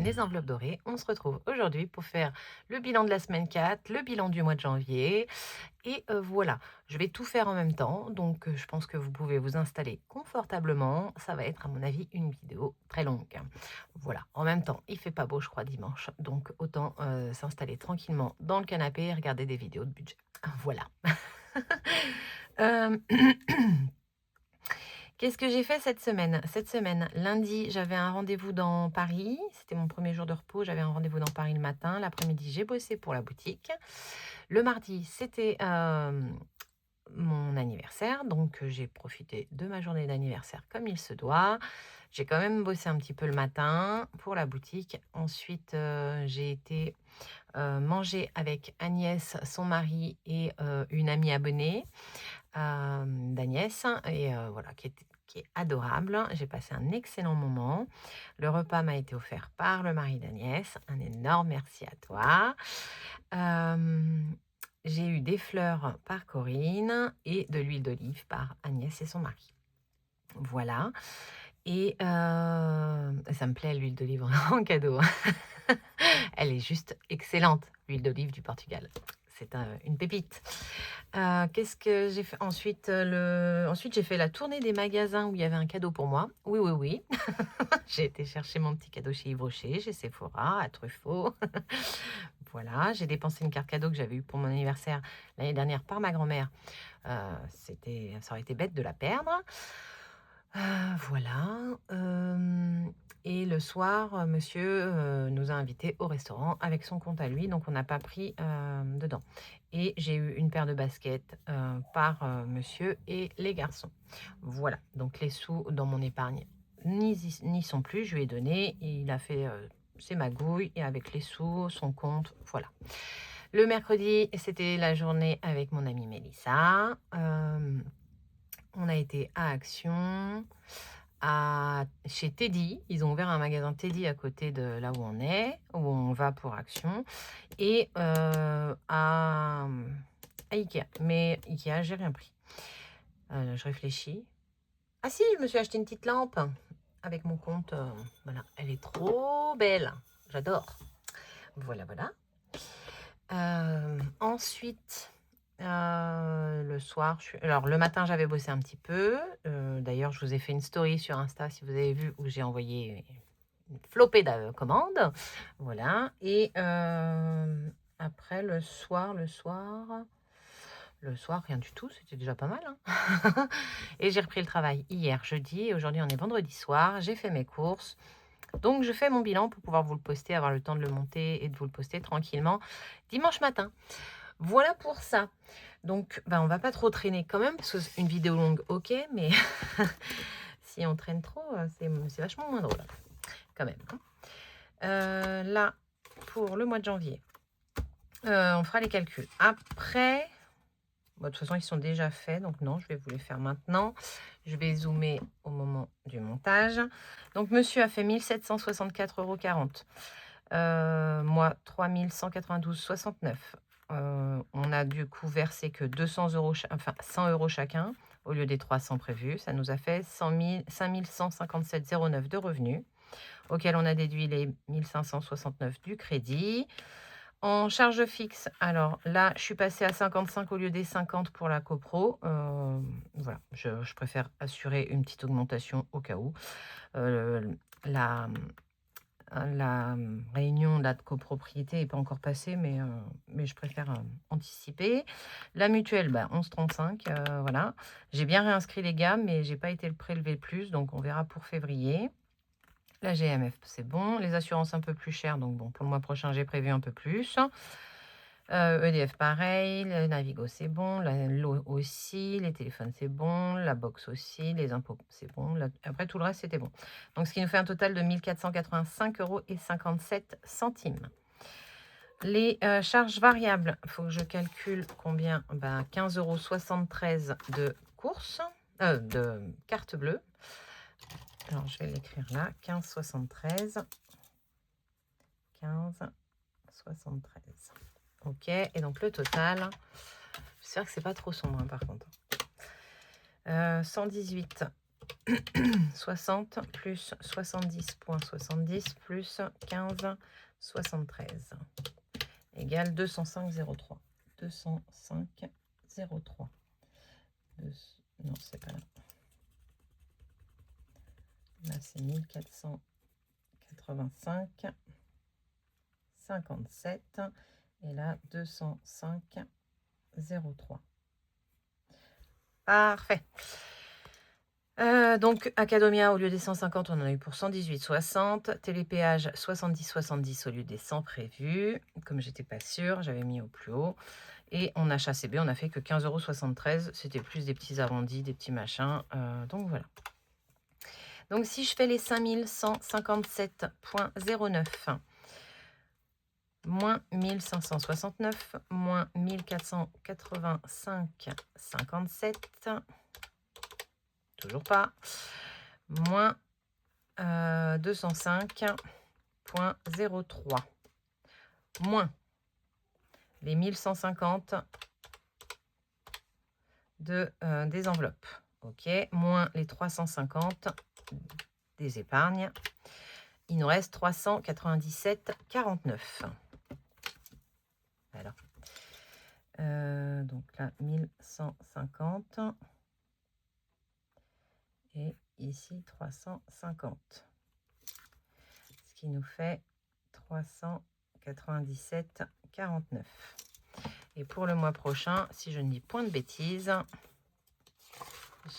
les enveloppes dorées. On se retrouve aujourd'hui pour faire le bilan de la semaine 4, le bilan du mois de janvier. Et voilà, je vais tout faire en même temps. Donc je pense que vous pouvez vous installer confortablement. Ça va être à mon avis une vidéo très longue. Voilà, en même temps, il fait pas beau je crois dimanche. Donc autant s'installer tranquillement dans le canapé et regarder des vidéos de budget. Voilà. Euh, Qu'est-ce que j'ai fait cette semaine? Cette semaine, lundi, j'avais un rendez-vous dans Paris. C'était mon premier jour de repos. J'avais un rendez-vous dans Paris le matin. L'après-midi, j'ai bossé pour la boutique. Le mardi, c'était mon anniversaire. Donc, j'ai profité de ma journée d'anniversaire comme il se doit. J'ai quand même bossé un petit peu le matin pour la boutique. Ensuite, j'ai été manger avec Agnès, son mari et une amie abonnée d'Agnès et voilà, qui est adorable. J'ai passé un excellent moment. Le repas m'a été offert par le mari d'Agnès. Un énorme merci à toi. J'ai eu des fleurs par Corinne et de l'huile d'olive par Agnès et son mari. Voilà. Et ça me plaît l'huile d'olive en cadeau. Elle est juste excellente, l'huile d'olive du Portugal. C'est une pépite. Qu'est-ce que j'ai fait ensuite? Ensuite, j'ai fait la tournée des magasins où il y avait un cadeau pour moi. Oui, oui, oui. J'ai été chercher mon petit cadeau chez Yves Rocher, chez Sephora, à Truffaut. Voilà, j'ai dépensé une carte cadeau que j'avais eue pour mon anniversaire l'année dernière par ma grand-mère. Ça aurait été bête de la perdre. Voilà. Et le soir, monsieur nous a invités au restaurant avec son compte à lui, donc on n'a pas pris dedans. Et j'ai eu une paire de baskets par monsieur et les garçons. Voilà, donc les sous dans mon épargne n'y sont plus, je lui ai donné, il a fait ses magouilles et avec les sous, son compte, voilà. Le mercredi, c'était la journée avec mon amie Mélissa. On a été à Action, chez Teddy. Ils ont ouvert un magasin Teddy à côté de là où on est, où on va pour Action. Et à Ikea. Mais Ikea, j'ai rien pris. Je réfléchis. Ah si, je me suis acheté une petite lampe avec mon compte. Voilà, elle est trop belle. J'adore. Voilà, voilà. Ensuite, le soir, alors le matin, j'avais bossé un petit peu. D'ailleurs, je vous ai fait une story sur Insta, si vous avez vu, où j'ai envoyé une flopée de commandes. Voilà. Et après, le soir, rien du tout. C'était déjà pas mal, hein. Et j'ai repris le travail hier, jeudi. Et aujourd'hui, on est vendredi soir. J'ai fait mes courses. Donc, je fais mon bilan pour pouvoir vous le poster, avoir le temps de le monter et de vous le poster tranquillement dimanche matin. Voilà pour ça. Donc, on va pas trop traîner quand même, parce qu'une vidéo longue, ok, mais si on traîne trop, c'est vachement moins drôle, quand même. Là, pour le mois de janvier, on fera les calculs. Après, de toute façon, ils sont déjà faits, donc non, je vais vous les faire maintenant. Je vais zoomer au moment du montage. Donc, monsieur a fait 1 764,40 €. Moi, 3 192,69 €. On a du coup versé que 200 €, enfin 100 € chacun, au lieu des 300 prévus. Ça nous a fait 5 157,09 € de revenus, auquel on a déduit les 1569 du crédit. En charge fixe, alors là, je suis passée à 55 au lieu des 50 pour la copro. Voilà, je préfère assurer une petite augmentation au cas où. La réunion de copropriété n'est pas encore passée, mais je préfère anticiper. La mutuelle, 11,35, voilà. J'ai bien réinscrit les gammes, mais j'ai pas été le prélever plus, donc on verra pour février. La GMF, c'est bon. Les assurances un peu plus chères, donc bon, pour le mois prochain, j'ai prévu un peu plus. EDF, pareil. Le Navigo, c'est bon. L'eau aussi. Les téléphones, c'est bon. La box aussi. Les impôts, c'est bon. Après, tout le reste, c'était bon. Donc, ce qui nous fait un total de 1 485,57 €. Les charges variables, il faut que je calcule combien. 15,73 € de course, de carte bleue. Alors, je vais l'écrire là. 15,73. 15,73. Ok, et donc le total, j'espère que c'est pas trop sombre, hein, par contre. 118 60 plus 70,70 plus 15,73 égale 205,03. 205,03. Non, c'est pas là. Là, c'est 1485,57. Et là, 205,03. Parfait. Donc, Academia, au lieu des 150, on en a eu pour 118,60. Télépéage, 70,70 au lieu des 100 prévus. Comme j'étais pas sûre, j'avais mis au plus haut. Et en achat CB, on a fait que 15,73 €. C'était plus des petits arrondis, des petits machins. Donc, voilà. Donc, si je fais les 5157,09, moins 1569, moins 1485,57, toujours pas, moins 205,03, moins les 1150 des enveloppes, ok, moins les 350 des épargnes. Il nous reste 397,49. Voilà. Donc là, 1150. Et ici, 350. Ce qui nous fait 397,49. Et pour le mois prochain, si je ne dis point de bêtises,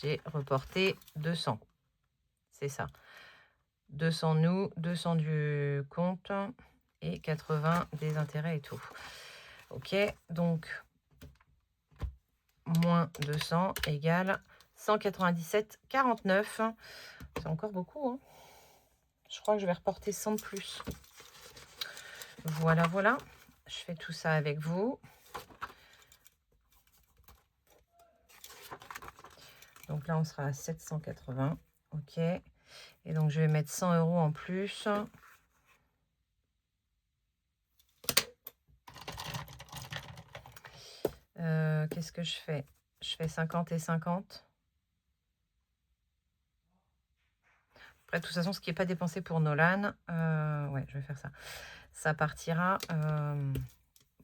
j'ai reporté 200. C'est ça. 200 nous, 200 du compte et 80 des intérêts et tout. Ok, donc moins 200 égale 197,49. C'est encore beaucoup, hein. Je crois que je vais reporter 100 de plus. Voilà, voilà. Je fais tout ça avec vous. Donc là, on sera à 780. Ok. Et donc, je vais mettre 100 € en plus. Qu'est-ce que je fais? Je fais 50 et 50. Après, de toute façon, ce qui n'est pas dépensé pour Nolan, ouais, je vais faire ça. Ça partira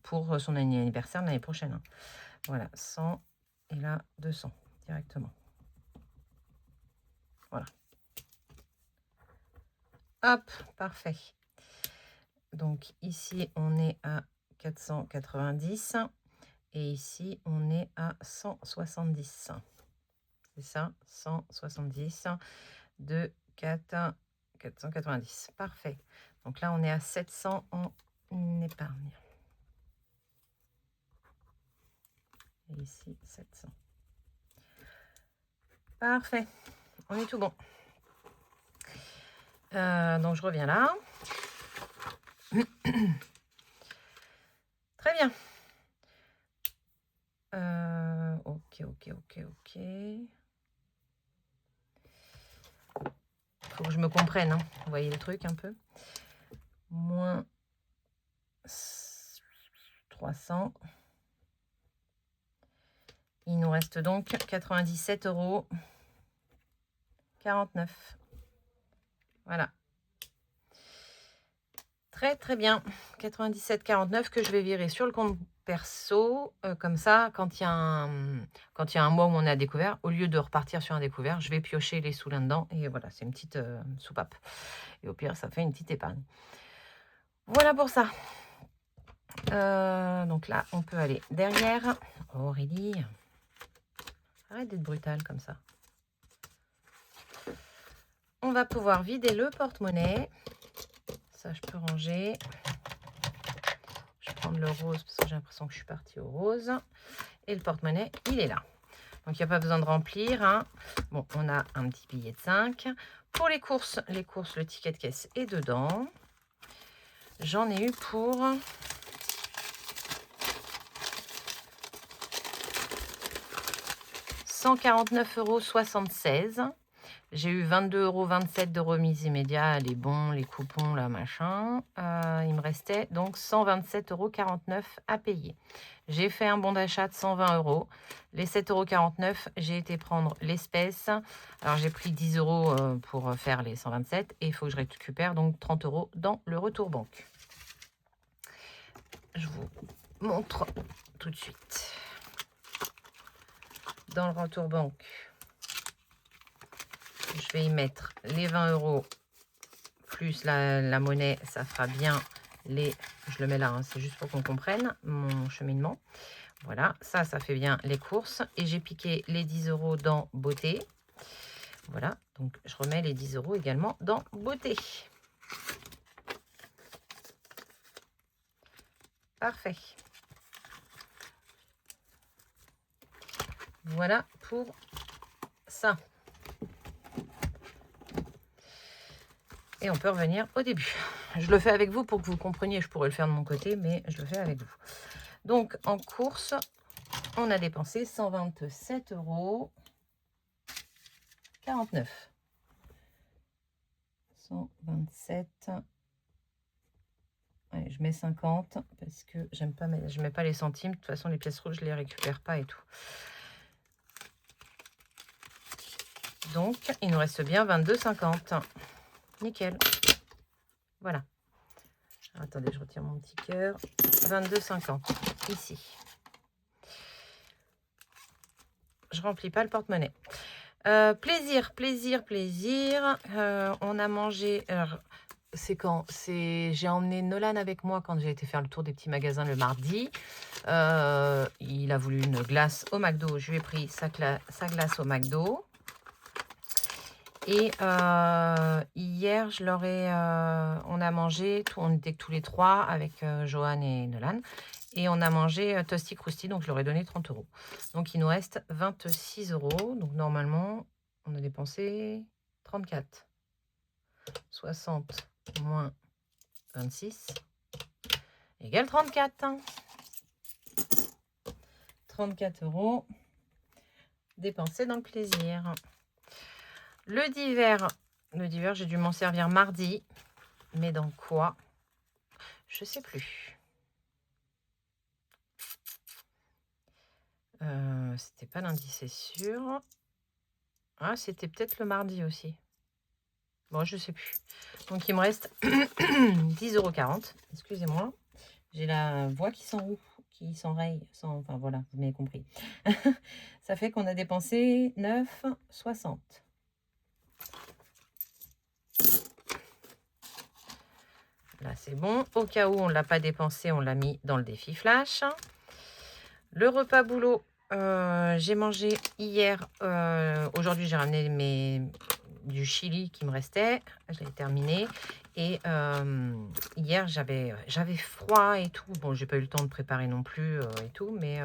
pour son anniversaire de l'année prochaine. Hein. Voilà, 100 et là, 200 directement. Voilà. Hop, parfait. Donc ici, on est à 490 et ici, on est à 170. C'est ça, 170 de 490. Parfait. Donc là, on est à 700 en épargne. Et ici, 700. Parfait. On est tout bon. Donc, je reviens là. Très bien. Ok. Faut que je me comprenne. Hein. Vous voyez le truc un peu. Moins 300. Il nous reste donc 97,49 €. Voilà. Très, très bien. 97,49 que je vais virer sur le compte perso. Comme ça, quand il y a un mois où on a découvert, au lieu de repartir sur un découvert, je vais piocher les sous là-dedans. Et voilà, c'est une petite soupape. Et au pire, ça fait une petite épargne. Voilà pour ça. Donc là, on peut aller derrière. Oh, Aurélie, arrête d'être brutale comme ça. On va pouvoir vider le porte-monnaie. Ça, je peux ranger. Je vais prendre le rose parce que j'ai l'impression que je suis partie au rose. Et le porte-monnaie, il est là. Donc, il n'y a pas besoin de remplir. Hein. Bon, on a un petit billet de 5. Pour les courses, le ticket de caisse est dedans. J'en ai eu pour 149,76 €. J'ai eu 22,27 € de remise immédiate, les bons, les coupons, là, machin. Il me restait donc 127,49 € à payer. J'ai fait un bon d'achat de 120 €. Les 7,49 €, j'ai été prendre l'espèce. Alors, j'ai pris 10 € pour faire les 127 et il faut que je récupère donc 30 € dans le retour banque. Je vous montre tout de suite. Dans le retour banque, je vais y mettre les 20 € plus la monnaie, ça fera bien les... Je le mets là, hein, c'est juste pour qu'on comprenne mon cheminement. Voilà, ça fait bien les courses. Et j'ai piqué les 10 € dans beauté. Voilà, donc je remets les 10 € également dans beauté. Parfait. Voilà pour ça. Et on peut revenir au début. Je le fais avec vous pour que vous compreniez. Je pourrais le faire de mon côté, mais je le fais avec vous. Donc, en course, on a dépensé 127,49 €. 127. Ouais, je mets 50 parce que j'aime pas, je mets pas les centimes. De toute façon, les pièces rouges, je les récupère pas et tout. Donc, il nous reste bien 22,50. Nickel. Voilà. Alors, attendez, je retire mon petit cœur. 22,50 ici. Je remplis pas le porte-monnaie. Plaisir. On a mangé. C'est quand? J'ai emmené Nolan avec moi quand j'ai été faire le tour des petits magasins le mardi. Il a voulu une glace au McDo. Je lui ai pris sa glace au McDo. Et hier, on a mangé, on était tous les trois avec Johan et Nolan. Et on a mangé Toasty Krusty, donc je leur ai donné 30 €. Donc il nous reste 26 €. Donc normalement, on a dépensé 34. 60 moins 26 égale 34. 34 € dépensés dans le plaisir. Le divers, j'ai dû m'en servir mardi. Mais dans quoi? Je sais plus. C'était pas lundi, c'est sûr. Ah, c'était peut-être le mardi aussi. Bon, je sais plus. Donc, il me reste 10,40 €. Excusez-moi. J'ai la voix qui s'enraye. Enfin, voilà, vous m'avez compris. Ça fait qu'on a dépensé 9,60 €. Là, c'est bon. Au cas où on ne l'a pas dépensé, on l'a mis dans le défi flash. Le repas boulot, j'ai mangé hier. Aujourd'hui, j'ai ramené du chili qui me restait. Je l'ai terminé. Et hier, j'avais froid et tout. Bon, j'ai pas eu le temps de préparer non plus et tout. Mais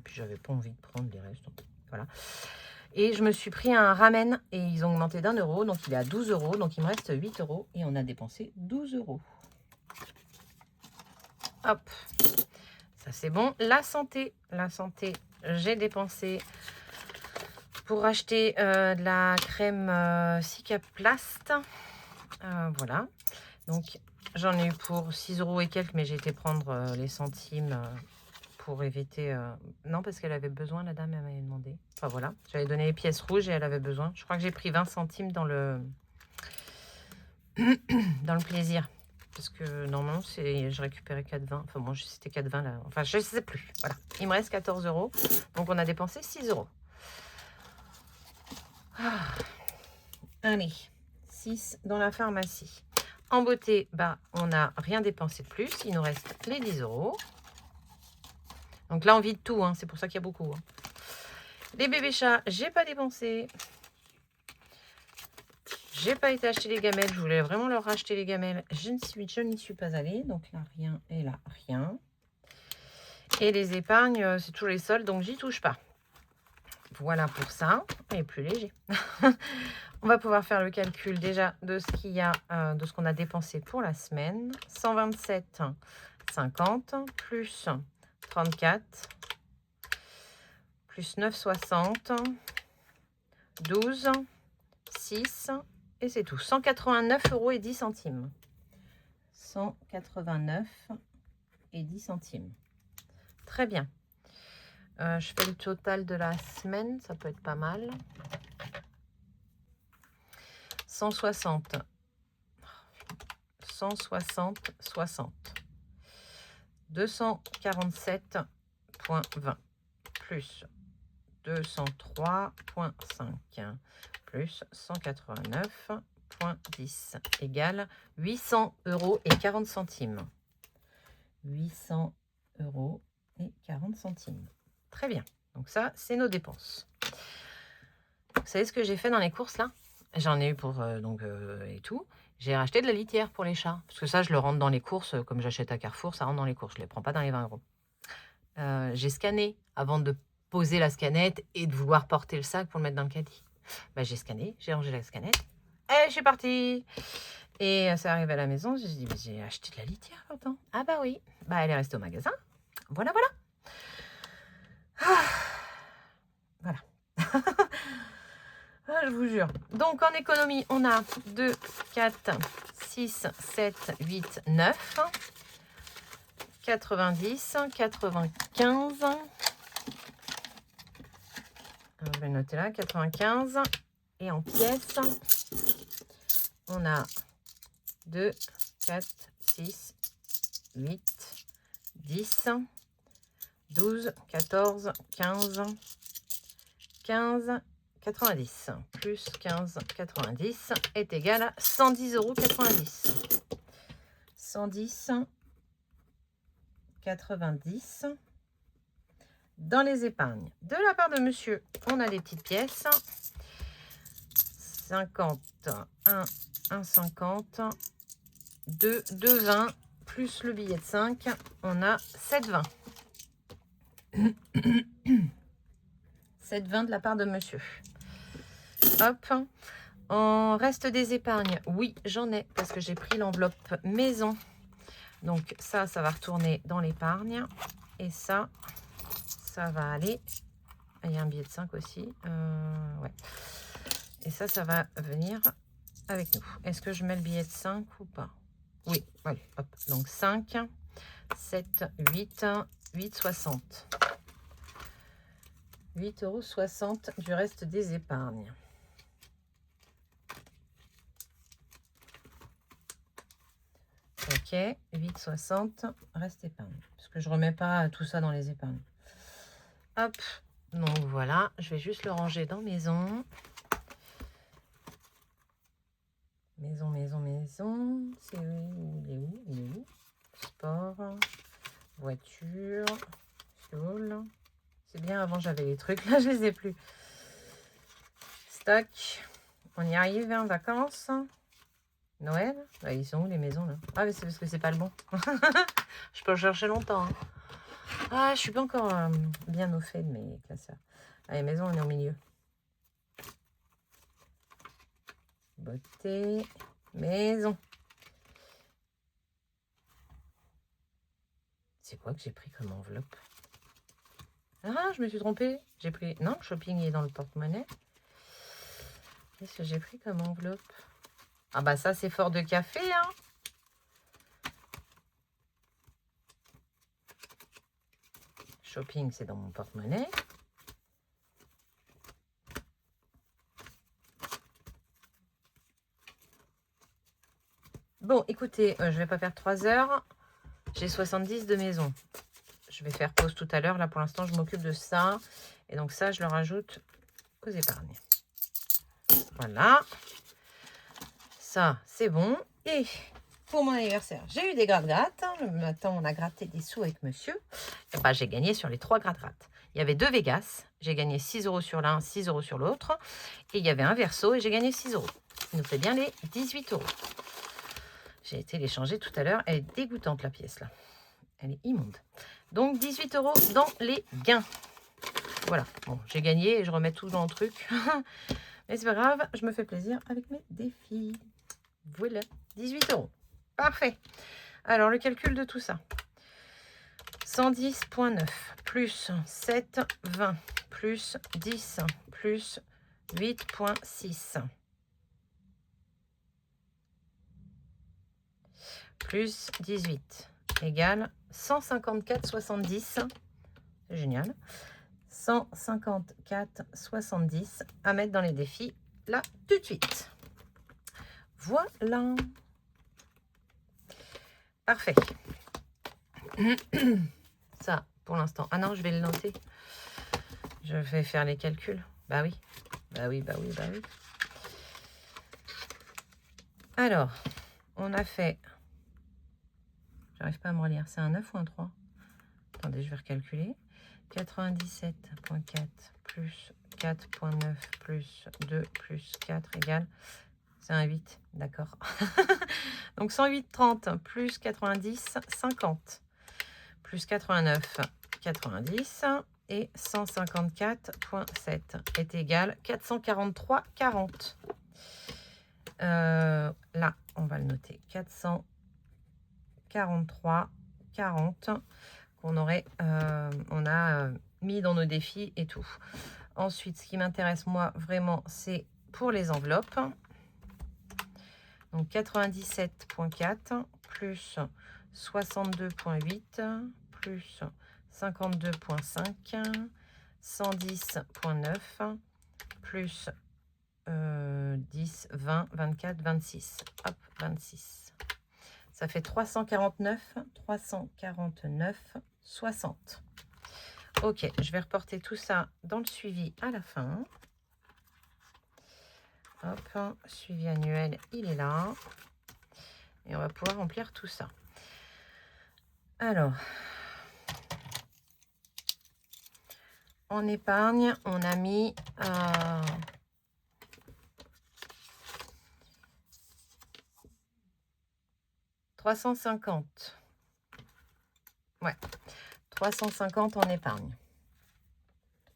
puis, j'avais pas envie de prendre les restes. Donc, voilà. Et je me suis pris un ramen. Et ils ont augmenté d'1 €. Donc, il est à 12 €. Donc, il me reste 8 €. Et on a dépensé 12 €. Hop, ça c'est bon. La santé, j'ai dépensé pour acheter de la crème Cicaplast. Voilà, donc j'en ai eu pour 6 € et quelques, mais j'ai été prendre les centimes pour éviter... Non, parce qu'elle avait besoin, la dame, elle m'avait demandé. Enfin voilà, j'avais donné les pièces rouges et elle avait besoin. Je crois que j'ai pris 20 centimes dans le dans le plaisir. Parce que normalement, je récupérais 4,20. Enfin bon, c'était 4,20 là. Enfin, je ne sais plus. Voilà. Il me reste 14 €. Donc, on a dépensé 6 €. Ah. Allez, 6 dans la pharmacie. En beauté, bah, on n'a rien dépensé de plus. Il nous reste les 10 €. Donc là, on vide tout. Hein. C'est pour ça qu'il y a beaucoup. Hein. Les bébés chats, j'ai pas dépensé. J'ai pas été acheter les gamelles. Je voulais vraiment leur racheter les gamelles. Je n'y suis pas allée. Donc là, rien. Et là, rien. Et les épargnes, c'est toujours les soldes. Donc, j'y touche pas. Voilà pour ça. Et plus léger. On va pouvoir faire le calcul déjà de ce qu'il y a, de ce qu'on a dépensé pour la semaine. 127,50 plus 34 plus 9,60 12 6 6 et c'est tout. 189,10 €. 189,10 €. Très bien. Je fais le total de la semaine, ça peut être pas mal. 160. 160, 60. 247,20 plus 203,5 plus 189,10 égale 800,40 €. 800,40 €. Très bien. Donc ça, c'est nos dépenses. Vous savez ce que j'ai fait dans les courses là? J'en ai eu pour et tout. J'ai racheté de la litière pour les chats. Parce que ça, je le rentre dans les courses. Comme j'achète à Carrefour, ça rentre dans les courses. Je ne les prends pas dans les 20 €. J'ai scanné avant de poser la scanette et de vouloir porter le sac pour le mettre dans le caddie. Bah, j'ai scanné, j'ai rangé la scanette et je suis partie. Et ça arrive à la maison, j'ai dit, j'ai acheté de la litière pourtant. Ah bah oui, bah elle est restée au magasin. Voilà, voilà. Voilà. Ah, je vous jure. Donc en économie, on a 2, 4, 6, 7, 8, 9, 90, 95. Je vais noter là, 95. Et en pièces, on a 2, 4, 6, 8, 10, 12, 14, 15, 15, 90 plus 15, 90 est égal à 110,90 €. 110, 90. Dans les épargnes, de la part de monsieur, on a des petites pièces. 50, 1, 1,50, 2, 2,20 plus le billet de 5, on a 7,20. 7,20 de la part de monsieur. Hop. En reste des épargnes, oui, j'en ai parce que j'ai pris l'enveloppe maison. Donc ça va retourner dans l'épargne. Et ça va aller. Il y a un billet de 5 aussi. Ouais. Et ça va venir avec nous. Est-ce que je mets le billet de 5 ou pas? Oui, allez, hop. Donc 5, 7, 8, 8,60. 8,60 € du reste des épargnes. Ok, 8,60, reste épargne. Parce que je remets pas tout ça dans les épargnes. Hop, donc voilà, je vais juste le ranger dans maison. Maison, maison, maison. C'est où? Il est où? Il est où? Sport, voiture, fuel. C'est bien, avant j'avais les trucs, là je les ai plus. Stock, on y arrive, en vacances. Noël, bah, ils sont où les maisons là? Ah mais c'est parce que c'est pas le bon. Je peux chercher longtemps. Hein. Ah, je suis pas encore bien au fait de mes classeurs. Allez, maison, on est au milieu. Beauté, maison. C'est quoi que j'ai pris comme enveloppe? Ah, je me suis trompée. J'ai pris... Non, le shopping est dans le porte-monnaie. Qu'est-ce que j'ai pris comme enveloppe? Ah bah ça, c'est fort de café, hein. Shopping, c'est dans mon porte-monnaie. Bon, écoutez, je vais pas faire 3 heures. J'ai 70 de maison. Je vais faire pause tout à l'heure. Là, pour l'instant, je m'occupe de ça. Et donc ça, je le rajoute aux épargnes. Voilà. Ça, c'est bon. Et pour mon anniversaire, j'ai eu des gratte-gratte. Le matin, on a gratté des sous avec monsieur. Et bah, j'ai gagné sur les 3 gratte-gratte. Il y avait 2 Vegas. J'ai gagné 6 € sur l'un, 6 € sur l'autre. Et il y avait un verso et j'ai gagné 6 €. Ça nous fait bien les 18 €. J'ai été les changer tout à l'heure. Elle est dégoûtante, la pièce, là. Elle est immonde. Donc, 18 € dans les gains. Voilà. Bon, j'ai gagné et je remets tout dans le truc. Mais c'est pas grave, je me fais plaisir avec mes défis. Voilà, 18 €. Parfait. Alors, le calcul de tout ça. 110,9 plus 7,20 plus 10 plus 8,6 plus 18 égale 154,70. C'est génial. 154,70 à mettre dans les défis là tout de suite. Voilà. Parfait. Ça, pour l'instant. Ah non, je vais le noter. Je vais faire les calculs. Bah oui. Bah oui, bah oui, bah oui. Alors, on a fait... J'arrive pas à me relire. C'est un 9 ou un 3? Attendez, je vais recalculer. 97,4 plus 4,9 plus 2 plus 4 égale... C'est un 8, d'accord. Donc 108,30 plus 90, 50. Plus 89, 90. Et 154,7 est égal 443,40. Là, on va le noter. 443,40 qu'on aurait, on a mis dans nos défis et tout. Ensuite, ce qui m'intéresse moi vraiment, c'est pour les enveloppes. Donc 97,4 plus 62,8 plus 52,5, 110,9 plus 10, 20, 24, 26. Hop, 26. Ça fait 349, 60. Ok, je vais reporter tout ça dans le suivi à la fin. Hop, suivi annuel, il est là. Et on va pouvoir remplir tout ça. Alors, en épargne, on a mis 350. Ouais, 350 en épargne.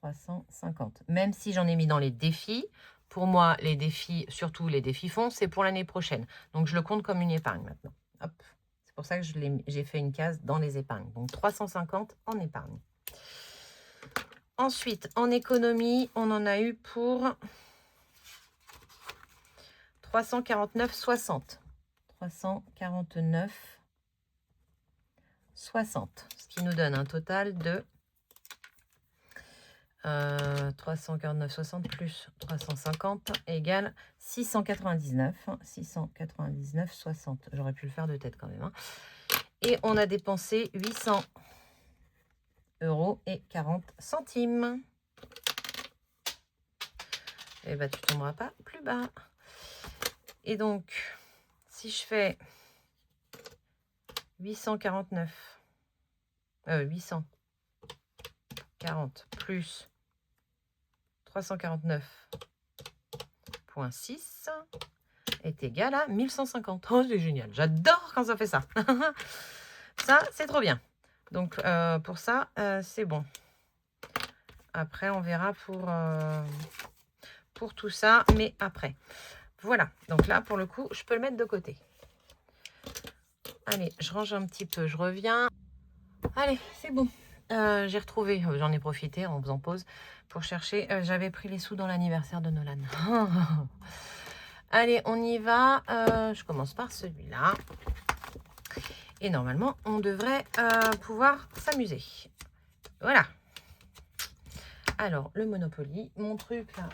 350. Même si j'en ai mis dans les défis, pour moi, les défis, surtout les défis fonds, c'est pour l'année prochaine. Donc, je le compte comme une épargne maintenant. Hop. C'est pour ça que j'ai fait une case dans les épargnes. Donc, 350 en épargne. Ensuite, en économie, on en a eu pour 349,60. 349,60. Ce qui nous donne un total de 349,60 plus 350 égale 699. 699,60. J'aurais pu le faire de tête quand même. Hein. Et on a dépensé 800 € et 40 centimes. Et bah tu tomberas pas plus bas. Et donc, si je fais 840 plus 349,6 est égal à 1150. Oh, c'est génial. J'adore quand ça fait ça. Ça, c'est trop bien. Donc, pour ça, c'est bon. Après, on verra pour tout ça, mais après. Voilà. Donc là, pour le coup, je peux le mettre de côté. Allez, je range un petit peu. Je reviens. Allez, c'est bon. J'ai retrouvé, j'en ai profité en faisant pause pour chercher. J'avais pris les sous dans l'anniversaire de Nolan. Allez, on y va. Je commence par celui-là. Et normalement, on devrait pouvoir s'amuser. Voilà. Alors, le Monopoly. Mon truc, là,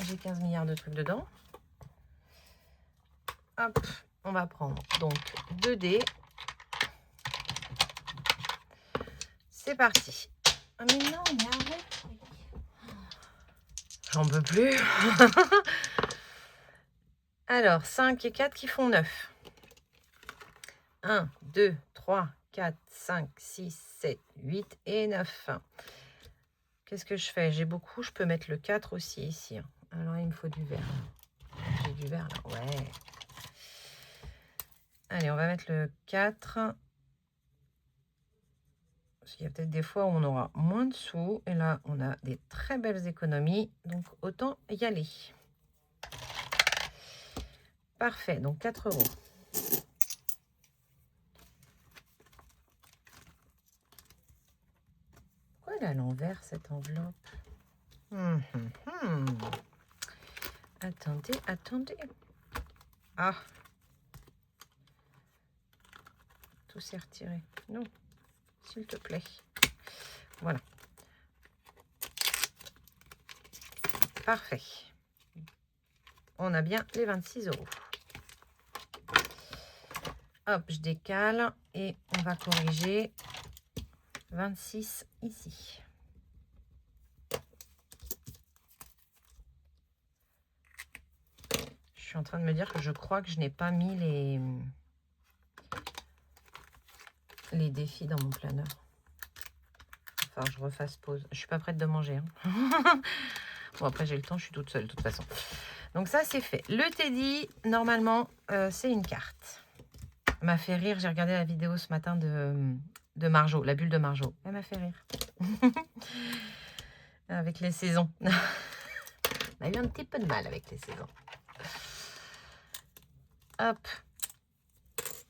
j'ai 15 milliards de trucs dedans. Hop, on va prendre donc 2 dés. C'est parti. Ah mais non, mais arrête. J'en peux plus. Alors, 5 et 4 qui font 9. 1, 2, 3, 4, 5, 6, 7, 8 et 9. Qu'est-ce que je fais? J'ai beaucoup, je peux mettre le 4 aussi ici. Alors, il me faut du vert. J'ai du vert là, ouais. Allez, on va mettre le 4. Parce qu'il y a peut-être des fois où on aura moins de sous. Et là, on a des très belles économies. Donc, autant y aller. Parfait, donc 4 €. Pourquoi elle est à l'envers, cette enveloppe? Attendez. Ah. tout s'est retiré. Non, s'il te plaît. Voilà. Parfait. On a bien les 26 €. Hop, je décale et on va corriger 26 ici. Je suis en train de me dire que je crois que je n'ai pas mis les défis dans mon planeur. Enfin, je refasse pause. Je suis pas prête de manger. Hein. Bon, après, j'ai le temps, je suis toute seule de toute façon. Donc ça, c'est fait. Le Teddy, normalement, c'est une carte. M'a fait rire. J'ai regardé la vidéo ce matin de Marjo, la bulle de Marjo. Elle m'a fait rire. Avec les saisons. On a eu un petit peu de mal avec les saisons. Hop.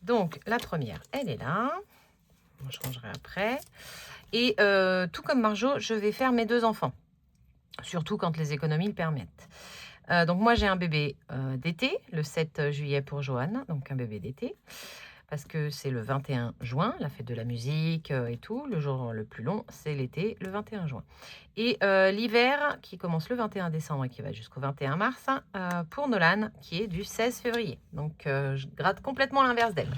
Donc, la première, elle est là. Je changerai après. Et tout comme Marjo, je vais faire mes 2 enfants. Surtout quand les économies le permettent. Donc, moi, j'ai un bébé d'été, le 7 juillet pour Joanne. Donc, un bébé d'été. Parce que c'est le 21 juin, la fête de la musique et tout. Le jour le plus long, c'est l'été, le 21 juin. Et l'hiver, qui commence le 21 décembre et qui va jusqu'au 21 mars, pour Nolan, qui est du 16 février. Donc, je gratte complètement l'inverse d'elle.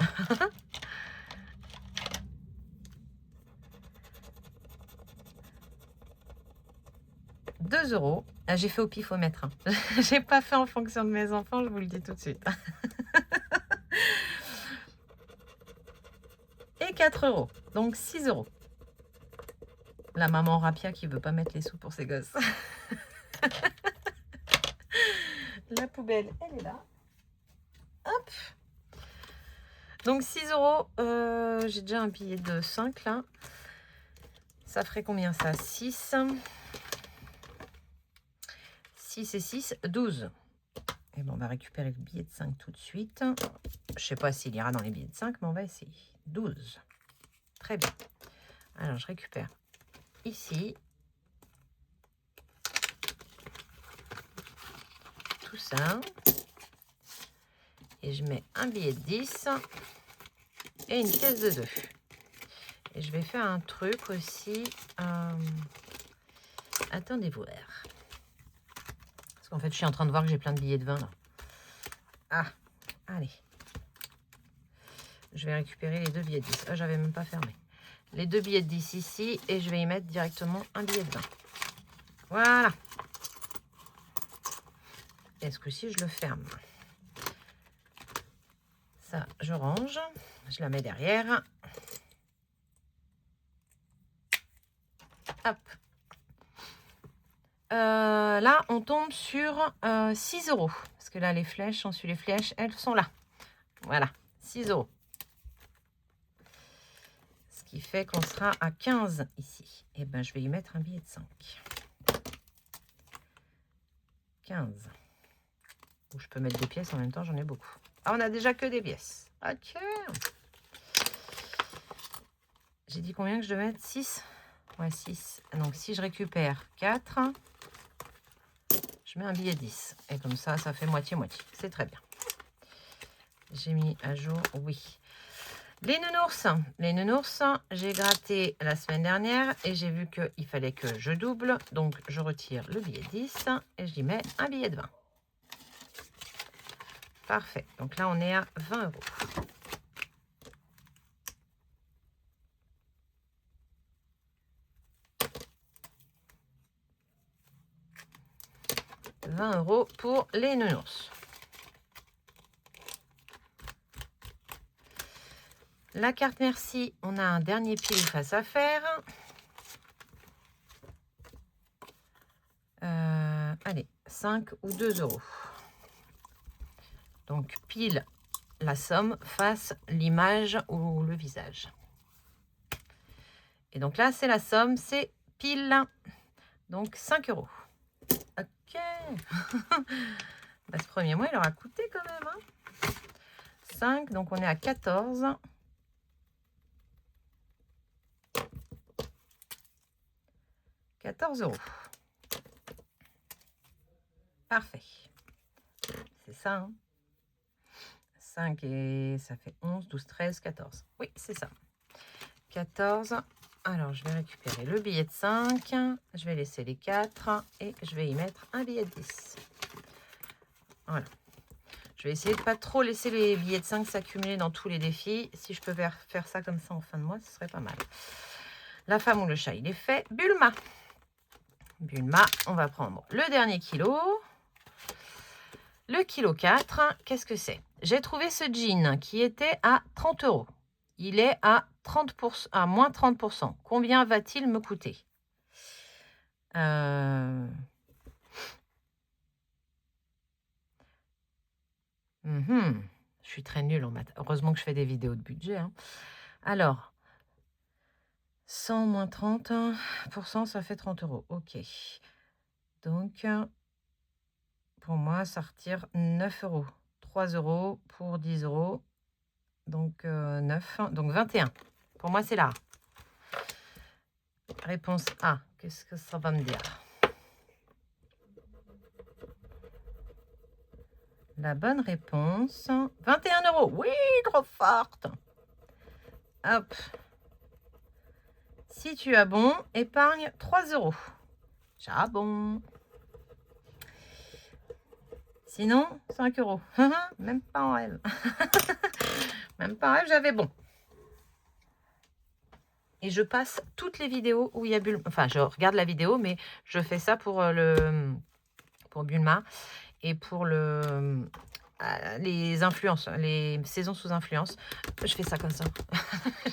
2 €. J'ai fait au pifomètre. Hein. J'ai pas fait en fonction de mes enfants, je vous le dis tout de suite. Et 4 €. Donc 6 €. La maman rapia qui veut pas mettre les sous pour ses gosses. La poubelle, elle est là. Hop. Donc 6 €. J'ai déjà un billet de 5 là. Ça ferait combien ça? 6. 6 et 6, 12. Et bon, on va récupérer le billet de 5 tout de suite. Je sais pas s'il ira dans les billets de 5, mais on va essayer. 12. Très bien. Alors, je récupère ici. Tout ça. Et je mets un billet de 10 et une pièce de 2. Et je vais faire un truc aussi. Attendez voir. Parce qu'en fait, je suis en train de voir que j'ai plein de billets de 20 là. Ah, allez. Je vais récupérer les 2 billets de 10. Ah, j'avais même pas fermé. Les 2 billets de 10 ici et je vais y mettre directement un billet de 20. Voilà. Est-ce que si je le ferme? Ça, je range. Je la mets derrière. Hop. Là, on tombe sur 6 €. Parce que là, les flèches, on suit les flèches, elles sont là. Voilà, 6 €. Ce qui fait qu'on sera à 15 ici. Et ben, je vais y mettre un billet de 5. 15. Ou je peux mettre des pièces en même temps, j'en ai beaucoup. Ah, on a déjà que des pièces. Ok. J'ai dit combien que je devais mettre? 6. Ouais, 6. Donc, si je récupère 4, je mets un billet 10. Et comme ça, ça fait moitié-moitié. C'est très bien. J'ai mis à jour, oui. Les nounours, j'ai gratté la semaine dernière et j'ai vu qu'il fallait que je double. Donc, je retire le billet 10 et j'y mets un billet de 20. Parfait. Donc là, on est à 20 €. « 20 € pour les nounours. La carte merci, on a un dernier pile face à faire. Allez, 5 ou 2 €. Donc, pile la somme face l'image ou le visage. Et donc là, c'est la somme, c'est pile. Donc, 5 €. Ok. Bah, ce premier mois, il aura coûté quand même. Hein. 5, donc on est à 14. 14 €. Parfait. C'est ça. Hein. 5 et ça fait 11, 12, 13, 14. Oui, c'est ça. 14. Alors, je vais récupérer le billet de 5. Je vais laisser les 4 et je vais y mettre un billet de 10. Voilà. Je vais essayer de ne pas trop laisser les billets de 5 s'accumuler dans tous les défis. Si je peux faire ça comme ça en fin de mois, ce serait pas mal. La femme ou le chat, il est fait. Bulma. Bulma, on va prendre le dernier kilo. Le kilo 4, qu'est-ce que c'est? J'ai trouvé ce jean qui était à 30 €. Il est à, 30%, à moins 30%. Combien va-t-il me coûter? Je suis très nulle en maths. Heureusement que je fais des vidéos de budget. Hein. Alors, 100 moins 30%, ça fait 30 €. Ok. Donc, pour moi, ça retire 9 €. 3 € pour 10 €. Donc, 9. Donc, 21. Pour moi, c'est là. Réponse A. Qu'est-ce que ça va me dire? La bonne réponse, 21 €. Oui, trop forte. Hop. Si tu as bon, épargne 3 €. J'ai bon. Sinon, 5 €. Même pas en rêve. Même pas en rêve, j'avais bon. Et je passe toutes les vidéos où il y a Bulma. Enfin, je regarde la vidéo, mais je fais ça pour Bulma et pour les influences, les saisons sous influence. Je fais ça comme ça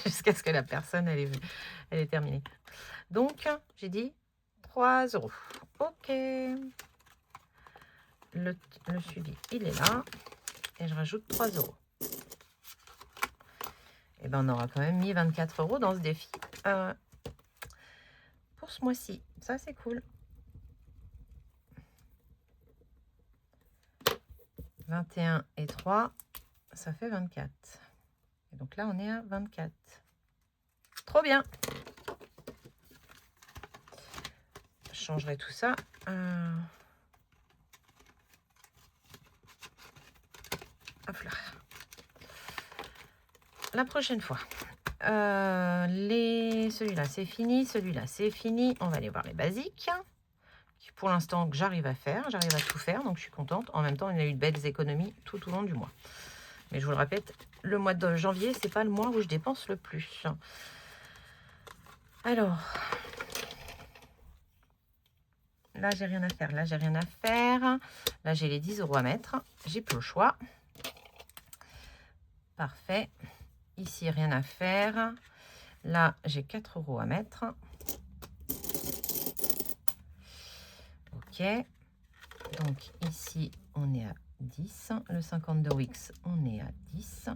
jusqu'à ce que la personne elle est terminée. Donc, j'ai dit 3 €. Ok. Le suivi, il est là. Et je rajoute 3 €. Et ben, on aura quand même mis 24 € dans ce défi pour ce mois-ci. Ça, c'est cool. 21 et 3, ça fait 24. Et donc là, on est à 24. Trop bien. Je changerai tout ça. Hop là. La prochaine fois. Celui-là, c'est fini. Celui-là, c'est fini. On va aller voir les basiques. Pour l'instant, que j'arrive à faire. J'arrive à tout faire, donc je suis contente. En même temps, il y a eu de belles économies tout au long du mois. Mais je vous le répète, le mois de janvier, c'est pas le mois où je dépense le plus. Alors, là, j'ai rien à faire. Là, j'ai rien à faire. Là, j'ai les 10 € à mettre. J'ai plus le choix. Parfait. Ici, rien à faire. Là, j'ai 4 € à mettre. Ok. Donc, ici, on est à 10. Le 52 Wix, on est à 10.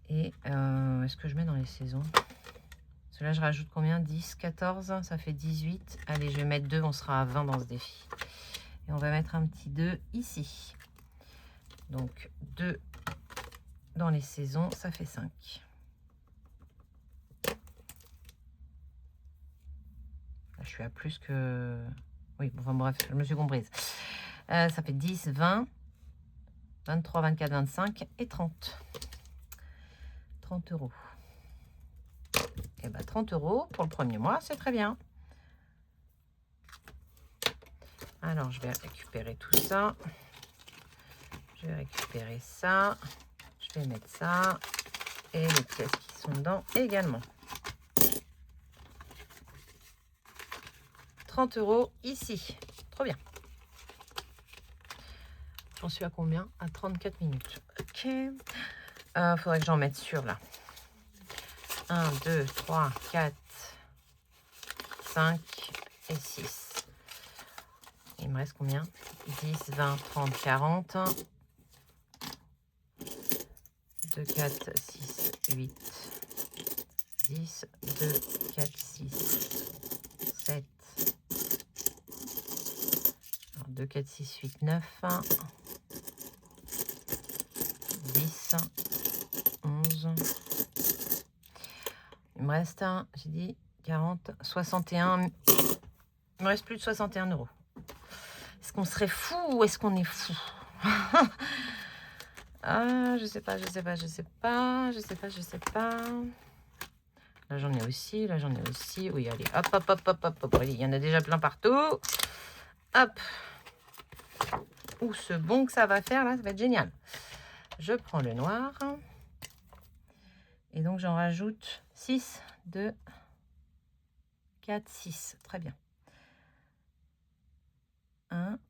Et est-ce que je mets dans les saisons? Parce que là, je rajoute combien? 10, 14, ça fait 18. Allez, je vais mettre 2, on sera à 20 dans ce défi. Et on va mettre un petit 2 ici. Donc, 2 dans les saisons, ça fait 5. Là, je suis à plus que... Oui, enfin bref, je me suis comprise. Ça fait 10, 20, 23, 24, 25 et 30. 30 €. Et bien, 30 € pour le premier mois, c'est très bien. Alors, je vais récupérer tout ça. Je vais récupérer ça. Je vais mettre ça. Et les pièces qui sont dedans également. 30 € ici. Trop bien. J'en suis à combien? À 34 minutes. Ok. Faudrait que j'en mette sur là. 1, 2, 3, 4, 5 et 6. Il me reste combien? 10, 20, 30, 40. 2, 4, 6, 8, 10, 2, 4, 6, 7. 2, 4, 6, 8, 9. 10, 11. Il me reste j'ai dit 40, 61. Il me reste plus de 61 €. Est-ce qu'on serait fou ou est-ce qu'on est fou? Ah, je sais pas, je sais pas, je sais pas, je sais pas, je sais pas. Là, j'en ai aussi, là, j'en ai aussi. Oui, allez, hop, hop, hop, hop, hop, hop. Allez, il y en a déjà plein partout. Hop. Ouh, ce bon que ça va faire, là, ça va être génial. Je prends le noir. Et donc, j'en rajoute 6, 2, 4, 6. Très bien. 1.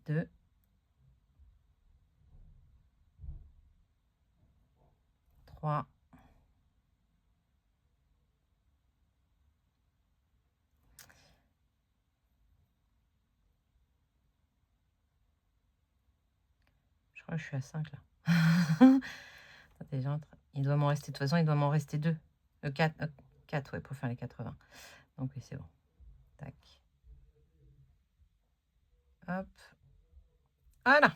2. 3. Je crois que je suis à 5 là. Attendez, il doit m'en rester, de toute façon, il doit m'en rester 2. 4, 4, ouais, pour faire les 80. Donc oui, c'est bon. Tac. Hop. Voilà.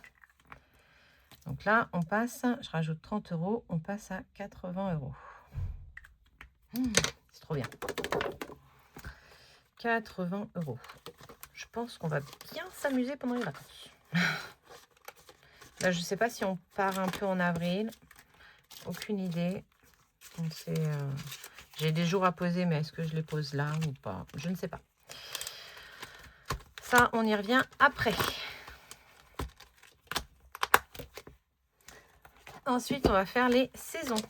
Donc là, on passe, je rajoute 30 €, on passe à 80 €. C'est trop bien. 80 €. Je pense qu'on va bien s'amuser pendant les vacances. Là, je ne sais pas si on part un peu en avril. Aucune idée. J'ai des jours à poser, mais est-ce que je les pose là ou pas? Je ne sais pas. Ça, on y revient après. Ensuite, on va faire les saisons.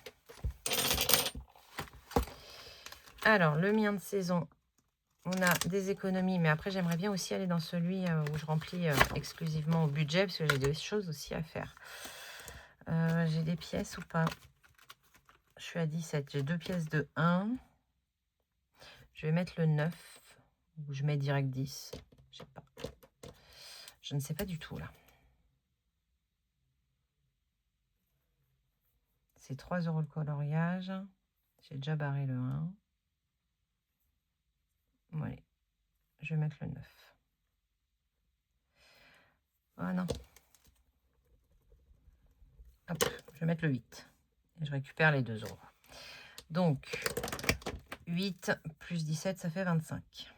Alors, le mien de saison, on a des économies, mais après, j'aimerais bien aussi aller dans celui où je remplis exclusivement au budget, parce que j'ai des choses aussi à faire. J'ai des pièces ou pas? Je suis à 17. J'ai 2 pièces de 1. Je vais mettre le 9. Ou je mets direct 10. Je sais pas. Je ne sais pas du tout, là. C'est 3 € le coloriage. J'ai déjà barré le 1. Voilà. Je vais mettre le 9. Ah non. Hop, je vais mettre le 8. Et je récupère les 2 €. Donc, 8 plus 17, ça fait 25.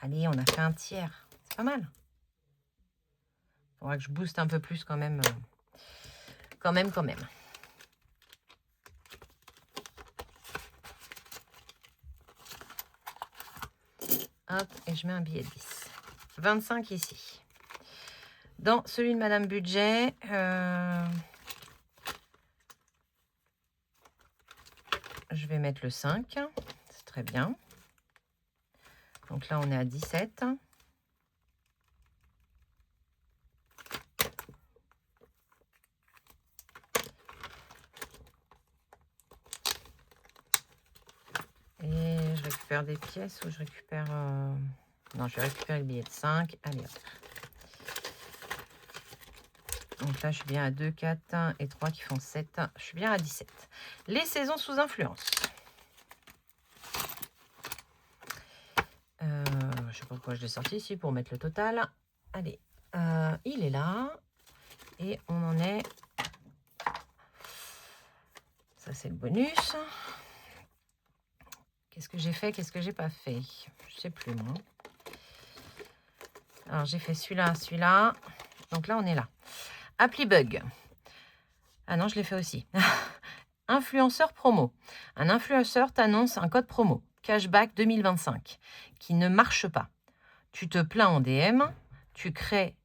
Allez, on a fait un tiers. C'est pas mal. Il faudra que je booste un peu plus quand même. Quand même. Hop, et je mets un billet de 10. 25 ici. Dans celui de Madame Budget, je vais mettre le 5. C'est très bien. Donc là, on est à 17. Et je récupère des pièces ou je récupère... Non, je vais récupérer le billet de 5. Allez, hop. Donc là, je suis bien à 2, 4 et 3 qui font 7. Je suis bien à 17. Les saisons sous influence. Je ne sais pas pourquoi je l'ai sorti ici pour mettre le total. Allez, il est là. Et on en est... Ça, c'est le bonus. Qu'est-ce que j'ai fait? Qu'est-ce que j'ai pas fait? Je sais plus, moi. Alors, j'ai fait celui-là, celui-là. Donc là, on est là. Appli bug. Ah non, je l'ai fait aussi. Influenceur promo. Un influenceur t'annonce un code promo, cashback 2025, qui ne marche pas. Tu te plains en DM, tu crées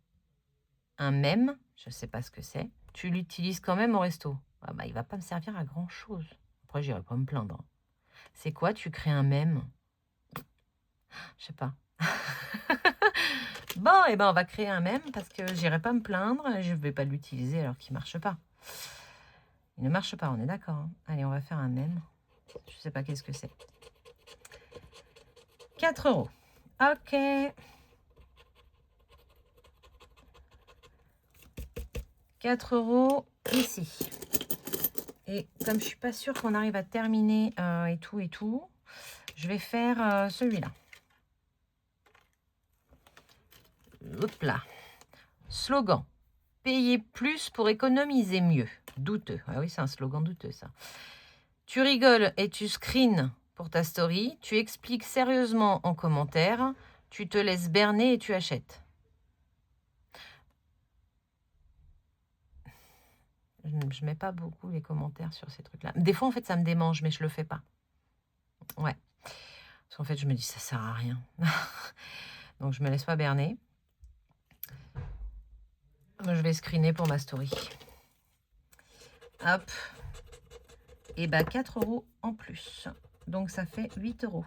un mème, je ne sais pas ce que c'est, tu l'utilises quand même au resto. Ah bah, il ne va pas me servir à grand-chose. Après, j'irai pas me plaindre. C'est quoi, tu crées un mème? Je sais pas. Bon, et ben on va créer un mème parce que j'irai pas me plaindre et je vais pas l'utiliser alors qu'il marche pas. Il ne marche pas, on est d'accord. Hein. Allez, on va faire un mème. Je sais pas qu'est-ce que c'est. 4 €. Ok. 4 € ici. Et comme je suis pas sûre qu'on arrive à terminer et tout, je vais faire celui-là. Hop là. Slogan. Payer plus pour économiser mieux. Douteux. Ah oui, c'est un slogan douteux, ça. Tu rigoles et tu screens pour ta story. Tu expliques sérieusement en commentaire. Tu te laisses berner et tu achètes. Je mets pas beaucoup les commentaires sur ces trucs-là. Des fois, en fait, ça me démange, mais je le fais pas. Ouais. Parce qu'en fait, je me dis, ça sert à rien. Donc, je me laisse pas berner. Je vais screener pour ma story. Hop. Et bah, 4 € en plus. Donc, ça fait 8 €.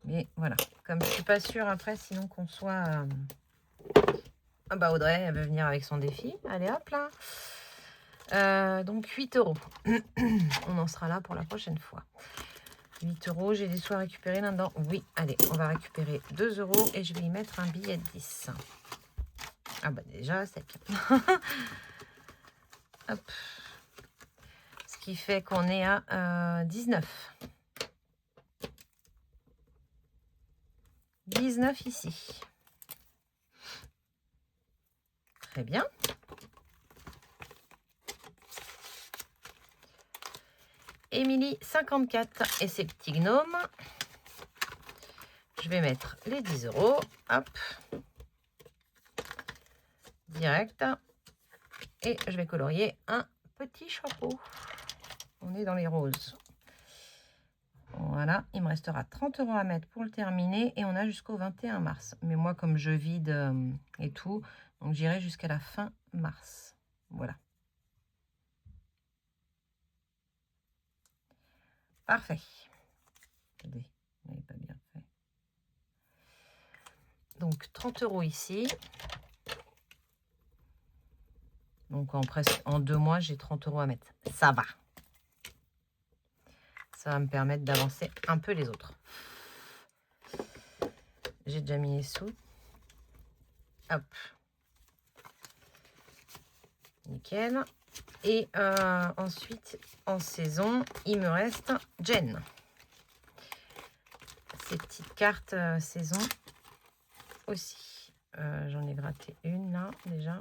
Mais voilà. Comme je suis pas sûre après, sinon qu'on soit... Ah bah, Audrey, elle veut venir avec son défi. Allez, hop là. Donc, 8 €. On en sera là pour la prochaine fois. 8 €, j'ai des sous à récupérer là-dedans. Oui, allez, on va récupérer 2 € et je vais y mettre un billet de 10. Ah bah déjà, sec. Hop. Ce qui fait qu'on est à 19. 19 ici. Très bien. Émilie, 54 et ses petits gnomes. Je vais mettre les 10 €. Hop. Direct. Et je vais colorier un petit chapeau. On est dans les roses. Voilà, il me restera 30 € à mettre pour le terminer. Et on a jusqu'au 21 mars. Mais moi, comme je vide et tout, donc j'irai jusqu'à la fin mars. Voilà. Parfait. Attendez, vous n'avez pas bien fait. Donc 30 € ici. Donc en 2 mois, j'ai 30 € à mettre. Ça va. Ça va me permettre d'avancer un peu les autres. J'ai déjà mis les sous. Hop. Nickel. Et ensuite, en saison, il me reste Jen. Ces petites cartes saison aussi. J'en ai gratté une là déjà.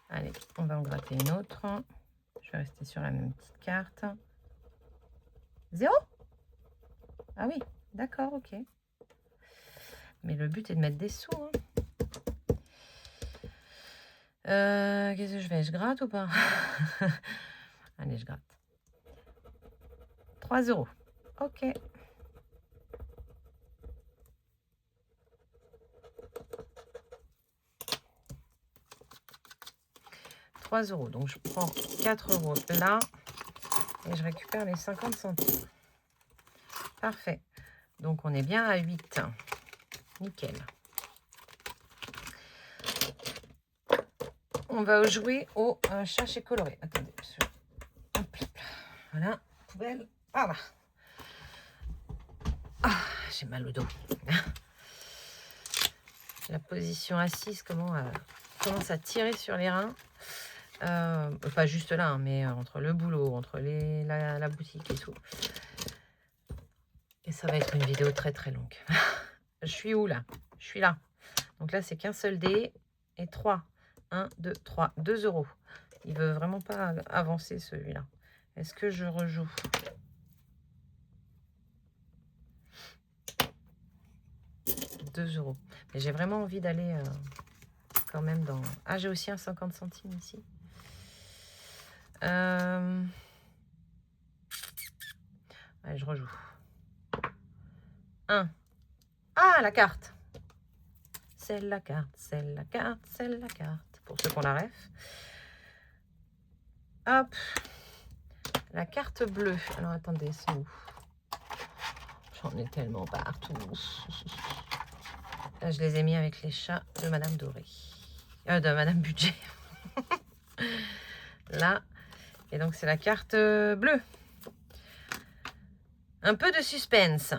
Allez, on va en gratter une autre. Je vais rester sur la même petite carte. 0 ? Ah oui, d'accord, ok. Mais le but est de mettre des sous. Hein. Qu'est-ce que je fais? Je gratte ou pas? Allez, je gratte. 3 €. Ok. €. Donc, je prends 4 € là et je récupère les 50 centimes. Parfait. Donc, on est bien à 8. Nickel. On va jouer au chat chez coloré. Attendez. Hop, hop, voilà. Poubelle. Ah là. Ah, j'ai mal au dos. La position assise commence à tirer sur les reins. Pas juste là, hein, mais entre le boulot, entre la boutique et tout. Et ça va être une vidéo très très longue. Je suis où là? Je suis là. Donc là, c'est qu'un seul dé et 3. 1, 2, 3. 2 €. Il veut vraiment pas avancer celui-là. Est-ce que je rejoue? €. Mais j'ai vraiment envie d'aller quand même dans... Ah, j'ai aussi un 50 centimes ici. Allez, je rejoue. 1. Ah, la carte. C'est la carte, c'est la carte, c'est la carte. Pour ceux qui ont la ref. Hop. La carte bleue. Alors, attendez, c'est où? J'en ai tellement partout. Là, je les ai mis avec les chats de Madame Doré. De Madame Budget. Là. Et donc, c'est la carte bleue. Un peu de suspense.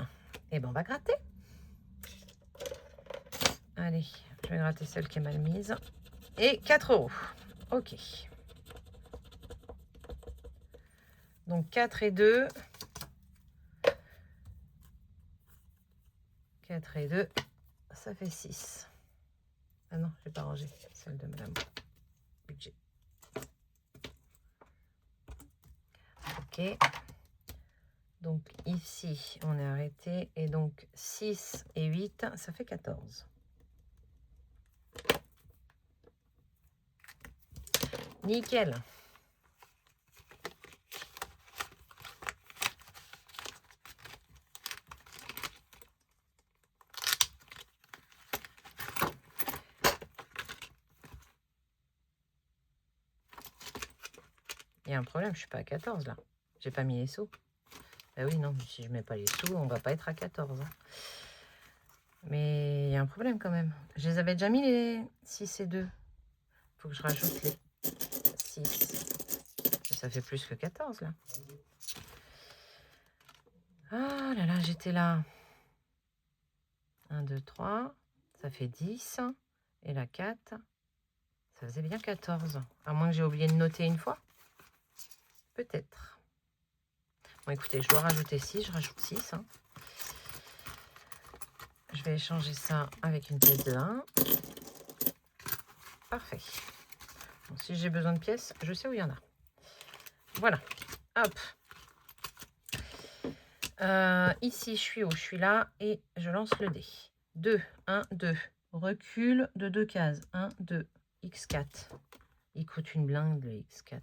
Et ben, on va gratter. Allez, je vais gratter celle qui est mal mise. Et 4 €. Ok. Donc 4 et 2. 4 et 2. Ça fait 6. Ah non, je n'ai pas rangé celle de Madame Budget. Ok. Donc ici, on est arrêté. Et donc 6 et 8, ça fait 14. Nickel. Il y a un problème, je suis pas à 14 là. J'ai pas mis les sous. Ah oui, non, si je mets pas les sous, on va pas être à 14. Hein. Mais il y a un problème quand même. Je les avais déjà mis les 6 et 2. Faut que je rajoute les 6. Ça fait plus que 14 là. Ah là là, j'étais là. 1, 2, 3. Ça fait 10. Et la 4. Ça faisait bien 14. À moins que j'ai oublié de noter une fois. Peut-être. Bon, écoutez, je dois rajouter 6. Je rajoute 6. Hein. Je vais échanger ça avec une pièce de 1. Parfait. Bon, si j'ai besoin de pièces, je sais où il y en a. Voilà. Hop. Ici, je suis où? Je suis là et je lance le dé. 2, 1, 2. Recule de 2 cases. 1, 2. X4. Il coûte une blinde, le X4.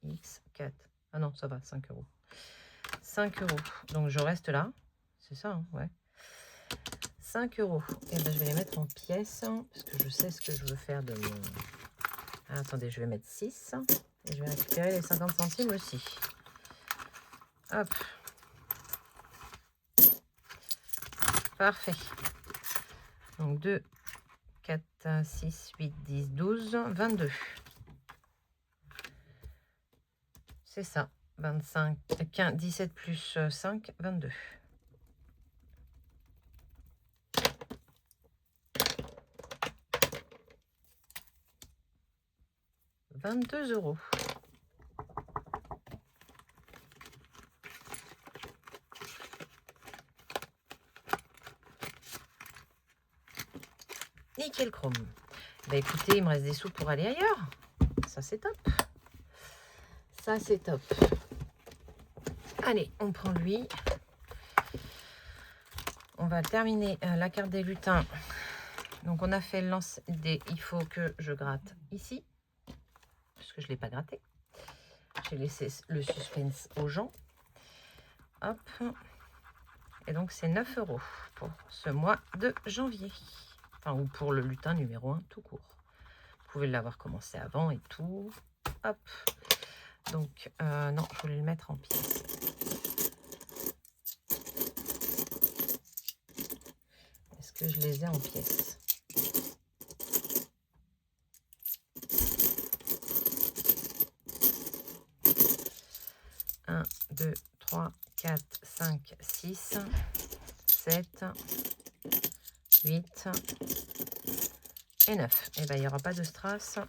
X4. Ah non, ça va, 5 €. 5 €. Donc, je reste là. C'est ça, hein, ouais. 5 €. Et ben, je vais les mettre en pièces parce que je sais ce que je veux faire de mon... Ah, attendez, je vais mettre 6. Et je vais récupérer les 50 centimes aussi. Hop. Parfait. Donc 2, 4, 6, 8, 10, 12, 22. C'est ça. 25, 15, 17 plus 5, 22. 22 €. Nickel chrome. Bah écoutez, il me reste des sous pour aller ailleurs. Ça c'est top. Ça c'est top. Allez, on prend lui. On va terminer la carte des lutins. Donc on a fait le lance des... Il faut que je gratte ici. Parce que je ne l'ai pas gratté. J'ai laissé le suspense aux gens. Hop. Et donc c'est 9 € pour ce mois de janvier. Enfin, ou pour le lutin numéro 1 tout court. Vous pouvez l'avoir commencé avant et tout. Hop. Donc, non, je voulais le mettre en pièces. Est-ce que je les ai en pièces? Un, 2, 3, 4, 5, 6, 7, 8 et 9. Et bien, il n'y aura pas de strass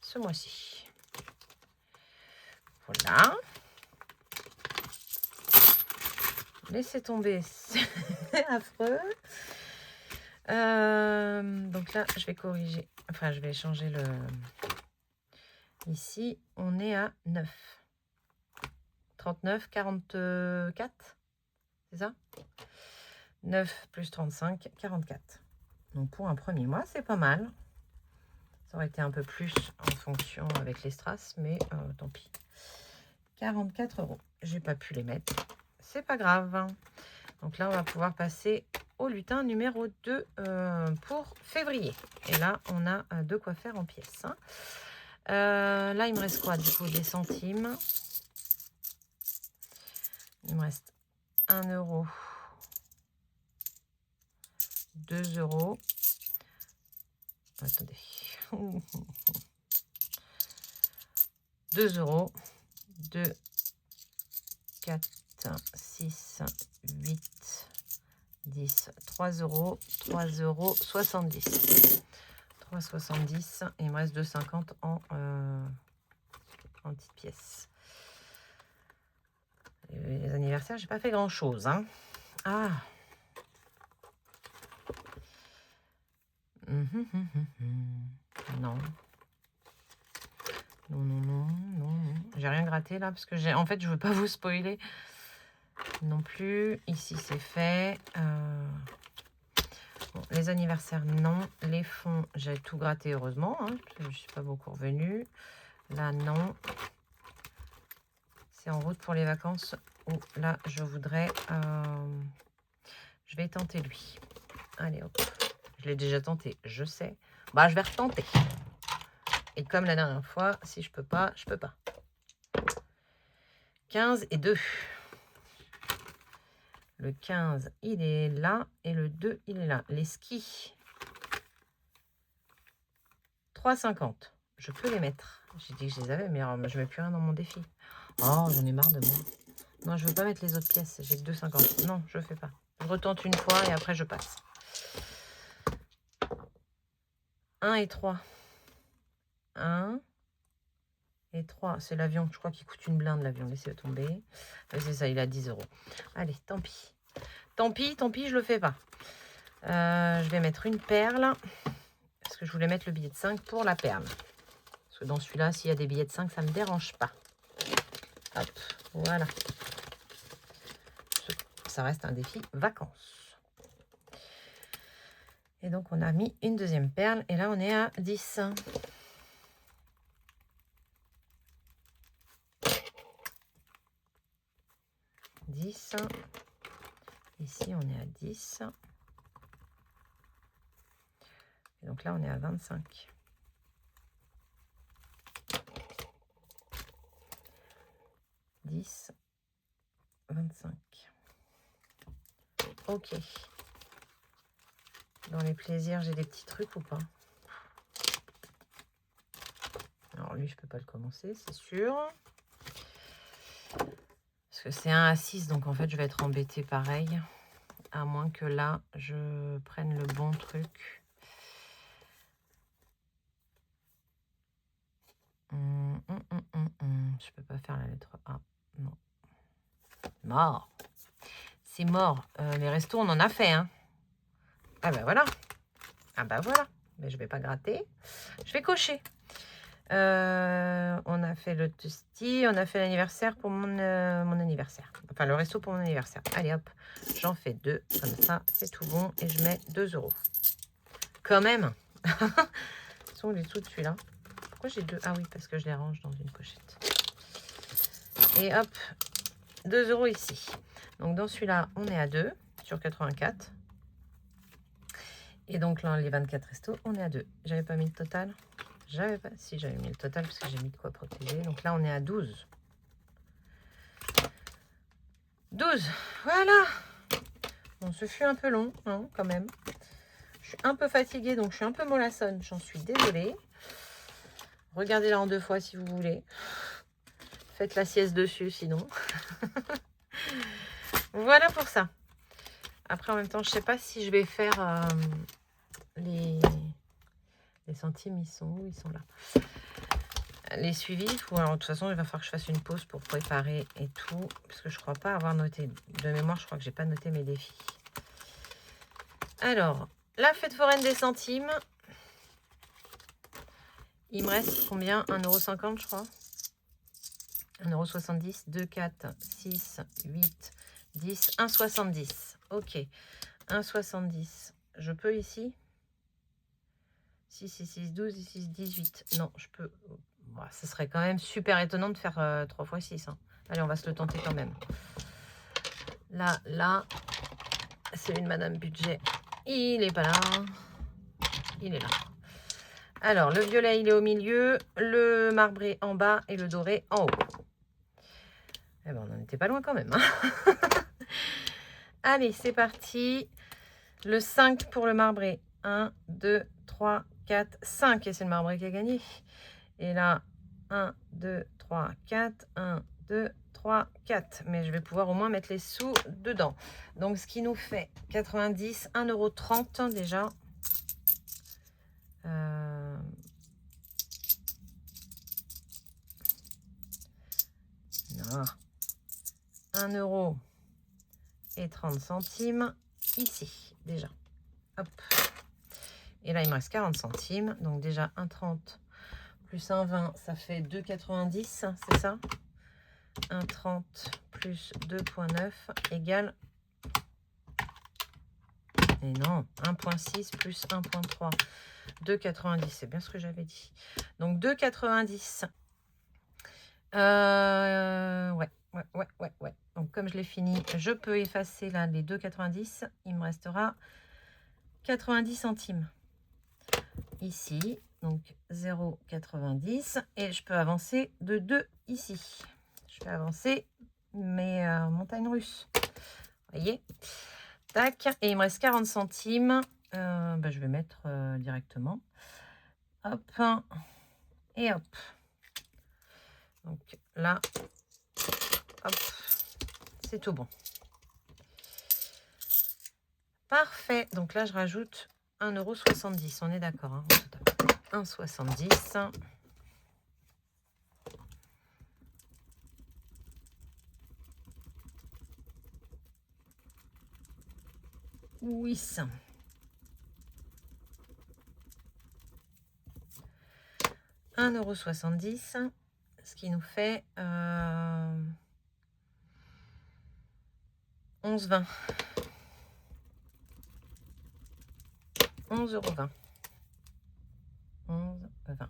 ce mois-ci. Voilà. Laissez tomber, c'est affreux. Donc là, je vais corriger. Enfin, je vais changer le... Ici, on est à 9. 39, 44. C'est ça? 9 plus 35, 44. Donc pour un premier mois, c'est pas mal. Ça aurait été un peu plus en fonction avec les strass, mais tant pis. 44 €. J'ai pas pu les mettre. C'est pas grave. Donc là, on va pouvoir passer au lutin numéro 2 pour février. Et là, on a de quoi faire en pièces. Hein. Là, il me reste quoi? Du coup, des centimes. Il me reste 1 €. 2 €. Attendez. 2 €. 2, 4, 6, 8, 10, 3 €. 3,70 €. 3,70 €. Et il me reste 2,50 € en petites pièces. Les anniversaires, j'ai pas fait grand chose. Hein. Ah. Non. Non, non, non, non, non. J'ai rien gratté là parce que en fait je veux pas vous spoiler non plus. Ici c'est fait. Bon, les anniversaires non. Les fonds j'ai tout gratté heureusement. Hein, je suis pas beaucoup revenue. Là non. C'est en route pour les vacances. Où là je voudrais. Je vais tenter lui. Allez hop. Je l'ai déjà tenté, je sais. Bah je vais retenter. Et comme la dernière fois, si je peux pas, je peux pas. 15 et 2. Le 15, il est là. Et le 2, il est là. Les skis. 3,50. Je peux les mettre. J'ai dit que je les avais, mais alors, je ne mets plus rien dans mon défi. Oh, j'en ai marre de moi. Non, je ne veux pas mettre les autres pièces. J'ai que 2,50. Non, je ne fais pas. Je retente une fois et après, je passe. 1 et 3. 1 et 3. C'est l'avion. Je crois qu'il coûte une blinde, l'avion. Laissez-le tomber. C'est ça, il a 10 €. Allez, tant pis. Tant pis, je le fais pas. Je vais mettre une perle. Parce que je voulais mettre le billet de 5 pour la perle. Parce que dans celui-là, s'il y a des billets de 5, ça ne me dérange pas. Hop, voilà. Ça reste un défi vacances. Et donc, on a mis une deuxième perle. Et là, on est à 10. Ici, on est à 10. Et donc là, on est à 25. « 10, 25. Ok. Dans les plaisirs, j'ai des petits trucs ou pas? Alors lui, je peux pas le commencer, c'est sûr. Parce que c'est 1 à 6, donc en fait, je vais être embêtée pareil. À moins que là, je prenne le bon truc. Je peux pas faire la lettre A. Non. Mort. C'est mort. Les restos, on en a fait. Hein. Ah ben voilà. Ah ben voilà. Mais je vais pas gratter. Je vais cocher. On a fait le toasty. On a fait l'anniversaire pour mon anniversaire. Enfin, le resto pour mon anniversaire. Allez hop. J'en fais 2. Comme ça, c'est tout bon. Et je mets 2 €. Quand même. Ils sont les sous dessus là. Pourquoi j'ai 2? Ah oui, parce que je les range dans une pochette. Et hop. 2 € ici. Donc dans celui-là, on est à 2 sur 84. Et donc là, les 24 restos, on est à 2. J'avais pas mis le total. J'avais pas. Si, j'avais mis le total parce que j'ai mis de quoi protéger. Donc là, on est à 12. 12. Voilà. Bon, ce fut un peu long, hein, quand même. Je suis un peu fatiguée, donc je suis un peu mollassonne. J'en suis désolée. Regardez-la en 2 fois si vous voulez. Faites la sieste dessus, sinon. Voilà pour ça. Après, en même temps, je sais pas si je vais faire les centimes. Ils sont où? Ils sont là. Les suivis. Ou alors, de toute façon, il va falloir que je fasse une pause pour préparer et tout. Parce que je crois pas avoir noté. De mémoire, je crois que j'ai pas noté mes défis. Alors, la fête foraine des centimes. Il me reste combien? 1,50 €, je crois. 1,70 €. 2, 4, 6, 8, 10. 1,70 €. Ok. 1,70 €. Je peux ici? 6, 6, 6, 12, 6, 18. Non, je peux. Bon, ce serait quand même super étonnant de faire 3 fois 6. Hein. Allez, on va se le tenter quand même. Là, c'est une Madame Budget. Il n'est pas là. Il est là. Alors, le violet, il est au milieu. Le marbré en bas et le doré en haut. Eh ben, on n'en était pas loin quand même. Hein. Allez, c'est parti. Le 5 pour le marbré. 1, 2, 3, 4, 5. Et c'est le marbré qui a gagné. Et là, 1, 2, 3, 4. 1, 2, 3, 4. Mais je vais pouvoir au moins mettre les sous dedans. Donc, ce qui nous fait 90, 1,30 € déjà. Non. 1,30 € ici, déjà. Hop. Et là, il me reste 40 centimes. Donc, déjà 1,30 plus 1,20, ça fait 2,90, c'est ça? 1,30 plus 2,9 égale... Et non, 1,6 plus 1,3. 2,90, c'est bien ce que j'avais dit. Donc 2,90. Ouais. Donc comme je l'ai fini, je peux effacer là les 2,90. Il me restera 90 centimes. Ici, donc 0,90. Et je peux avancer de 2 ici. Je vais avancer mes montagnes russes. Vous voyez? Tac. Et il me reste 40 centimes. Je vais mettre directement. Hop. Et hop. Donc là, hop. C'est tout bon. Parfait. Donc là, je rajoute 1,70 €. On est d'accord, hein, 1,70 €. Oui, ça. 1,70 €, ce qui nous fait 11,20 €. 11,20 €. 11,20 €.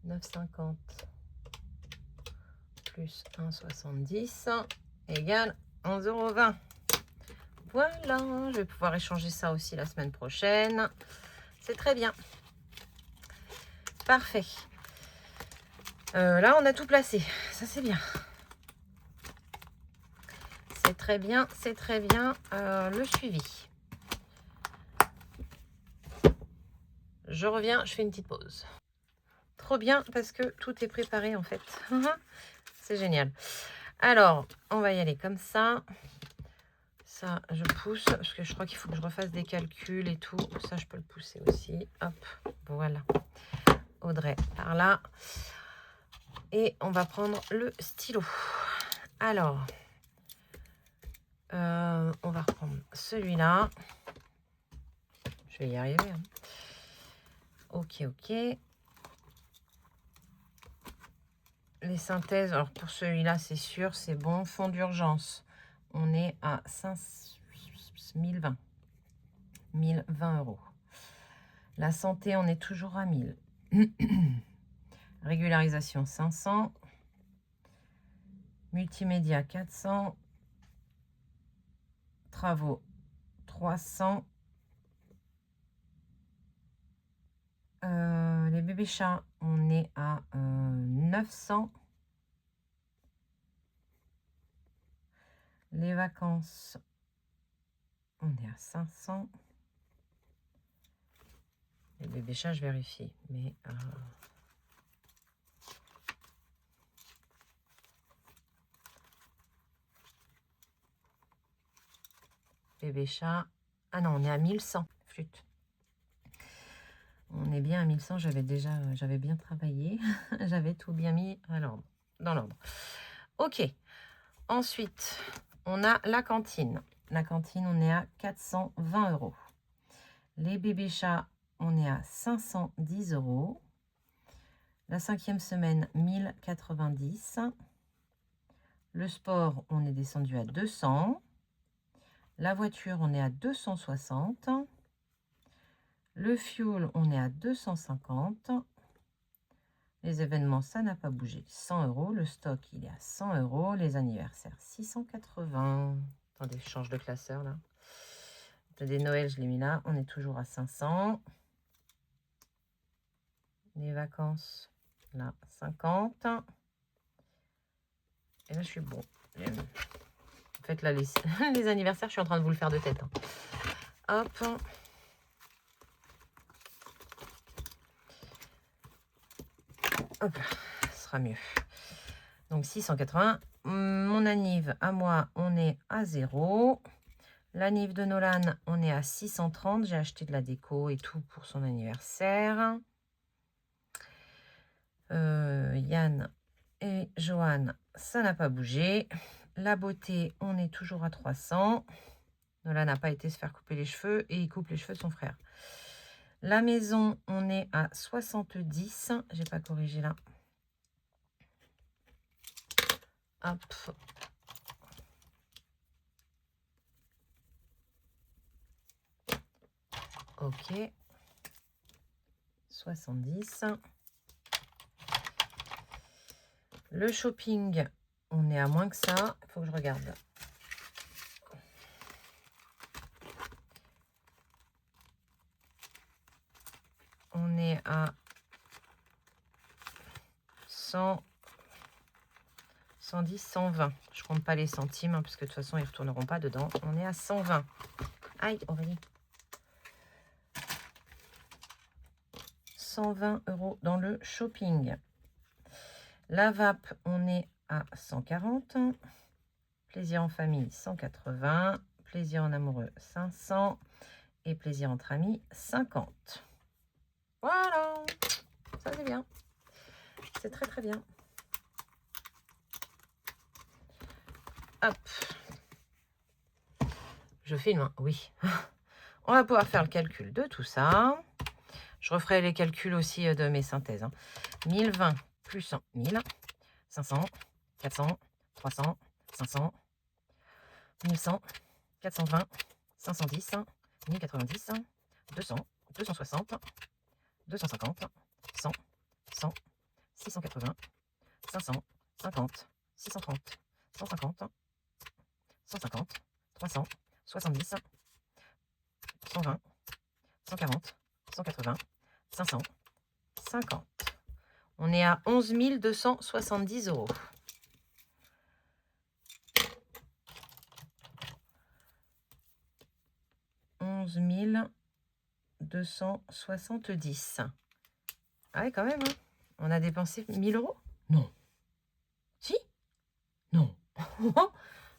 9,50 plus 1,70 égale 11,20 €. Voilà, je vais pouvoir échanger ça aussi la semaine prochaine. C'est très bien. Parfait. Là, on a tout placé. Ça, c'est bien. C'est très bien, c'est très bien. Le suivi. Je reviens, je fais une petite pause. Trop bien parce que tout est préparé en fait. C'est génial. Alors, on va y aller comme ça. Ça, je pousse parce que je crois qu'il faut que je refasse des calculs et tout. Ça, je peux le pousser aussi. Hop, voilà. Audrey par là. Et on va prendre le stylo. Alors, on va reprendre celui-là. Je vais y arriver. Hein. Ok. Les synthèses, alors pour celui-là, c'est sûr, c'est bon. Fonds d'urgence, on est à 1020 €. La santé, on est toujours à 1000. Régularisation, 500. Multimédia, 400. Travaux, 300. Les bébés chats, on est à 900. Les vacances, on est à 500. Les bébés chats, je vérifie. Mais bébé chat. Ah non, on est à 1100. Flûte. On est bien à 1100. J'avais bien travaillé. J'avais tout bien mis à l'ordre, dans l'ordre. Ok. Ensuite, on a la cantine. La cantine, on est à 420 €. Les bébés chats, on est à 510 €. La 5e semaine, 1090. Le sport, on est descendu à 200. La voiture, on est à 260. Le fuel, on est à 250. Les événements, ça n'a pas bougé. 100 €. Le stock, il est à 100 €. Les anniversaires, 680. Attendez, je change de classeur là. Des Noël, je l'ai mis là. On est toujours à 500. Les vacances, là, 50. Et là, je suis bon. En fait, là, les anniversaires, je suis en train de vous le faire de tête. Hein. Hop. Hop, ce sera mieux. Donc 680. Mon anniv à moi, on est à 0. L'anniv de Nolan, on est à 630. J'ai acheté de la déco et tout pour son anniversaire. Yann et Johan, ça n'a pas bougé. La beauté, on est toujours à 300. Nolan n'a pas été se faire couper les cheveux et il coupe les cheveux de son frère. La maison, on est à 70. J'ai pas corrigé là. Hop. Ok. 70. Le shopping, on est à moins que ça. Il faut que je regarde. On est à 100, 110, 120. Je compte pas les centimes, hein, parce que de toute façon, ils ne retourneront pas dedans. On est à 120. Aïe, Aurélie. 120 € dans le shopping. La vape, on est à 140. Plaisir en famille, 180. Plaisir en amoureux, 500. Et plaisir entre amis, 50. Voilà. Ça, c'est bien. C'est très, très bien. Hop. Je filme, hein. Oui. On va pouvoir faire le calcul de tout ça. Je referai les calculs aussi de mes synthèses. Hein. 1020 plus 100, 1000, 500, 400, 300, 500, 1100, 420, 510, 1090, 200, 260, 250, 100, 100, 680, 500, 50, 630, 150, 150, 300, 70, 120, 140, 180, 500, 50. On est à 11 270 €. 11 270. Ah ouais, quand même, hein. On a dépensé 1000 €? Non. Si? Non.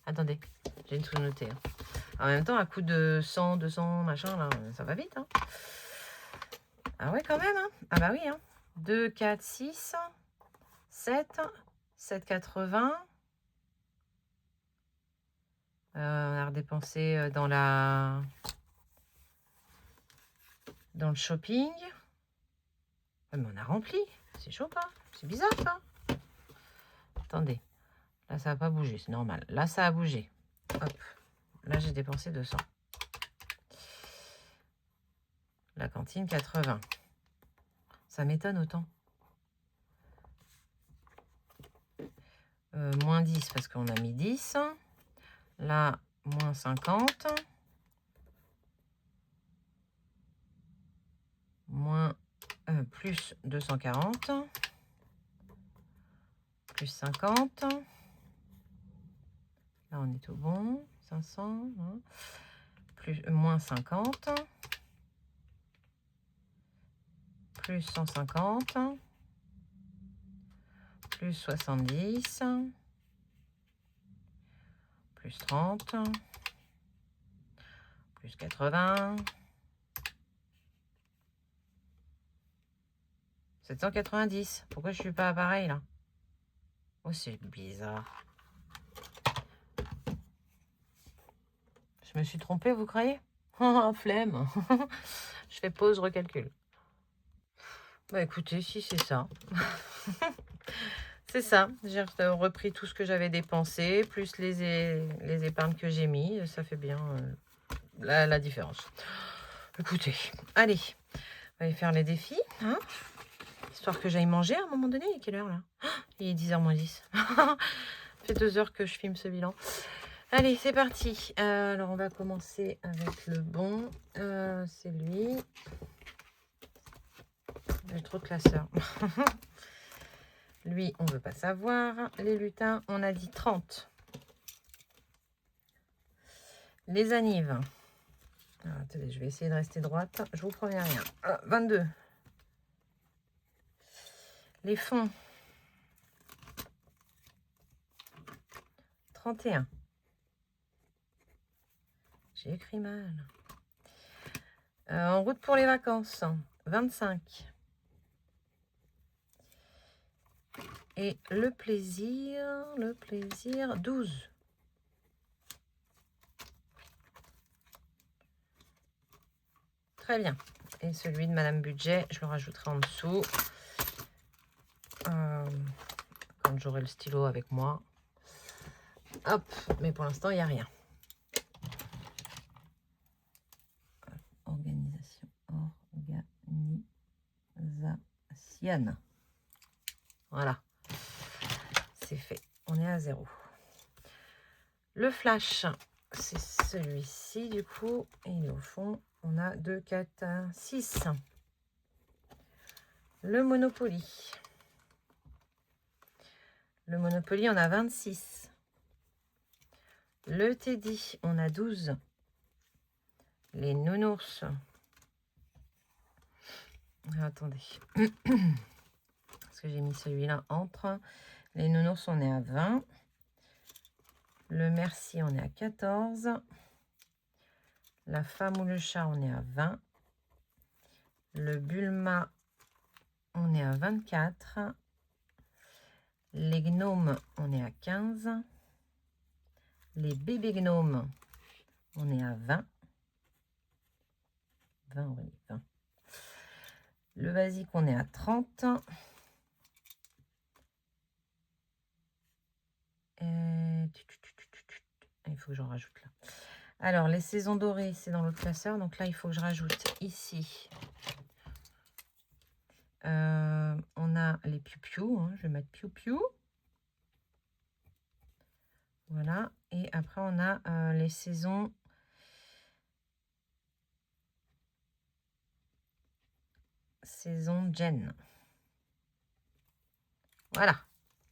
Attendez, j'ai tout noté. Hein. En même temps, à coup de 100, 200, machin, là, ça va vite. Hein. Ah ouais, quand même. Hein. Ah bah oui. Hein. 2, 4, 6, 7, 7,80. On a redépensé dans le shopping. Ouais, mais on a rempli. C'est chaud, pas? C'est bizarre, ça. Attendez. Là, ça n'a pas bougé. C'est normal. Là, ça a bougé. Hop. Là, j'ai dépensé 200. La cantine, 80. Ça m'étonne autant. Moins 10 parce qu'on a mis 10. Là, moins 50. Moins plus 240. Plus 50. Là, on est tout bon. 500. Hein. Plus, moins 50. Plus 150. Plus 70. Plus 30. Plus 80. 790. Pourquoi je suis pas pareil là? Oh, c'est bizarre. Je me suis trompée, vous croyez? Oh, flemme. Je fais pause, recalcule. Bah écoutez, si c'est ça. C'est ça. J'ai repris tout ce que j'avais dépensé, plus les épargnes que j'ai mis. Ça fait bien la différence. Écoutez, allez, on va aller faire les défis. Hein, histoire que j'aille manger à un moment donné. Il est quelle heure là? Il est 10h moins 10. Ça fait 2 heures que je filme ce bilan. Allez, c'est parti. Alors, on va commencer avec le bon. C'est lui. J'ai trop de classeurs. Lui, on ne veut pas savoir. Les lutins, on a dit 30. Les anives. Alors, attendez, je vais essayer de rester droite. Je vous promets rien. 22. Les fonds. 31. J'ai écrit mal. En route pour les vacances. 25. Et le plaisir, 12. Très bien. Et celui de Madame Budget, je le rajouterai en dessous. Quand j'aurai le stylo avec moi. Hop, mais pour l'instant, il n'y a rien. Organisation. Voilà. C'est fait. On est à 0. Le flash, c'est celui-ci du coup. Et il est au fond. On a 2, 4, 6. Le Monopoly. Le Monopoly, on a 26. Le Teddy, on a 12. Les nounours. Attendez. Parce que j'ai mis celui-là entre. Les nounours, on est à 20. Le merci, on est à 14. La femme ou le chat, on est à 20. Le Bulma, on est à 24. Les gnomes, on est à 15. Les bébés gnomes, on est à 20. 20, oui, 20. Le basique, on est à 30. Il faut que j'en rajoute là. Alors, les saisons dorées, c'est dans l'autre classeur. Donc là, il faut que je rajoute ici. On a les piou-piou. Hein, je vais mettre piou-piou. Voilà. Et après, on a les saisons. Saison Jen. Voilà.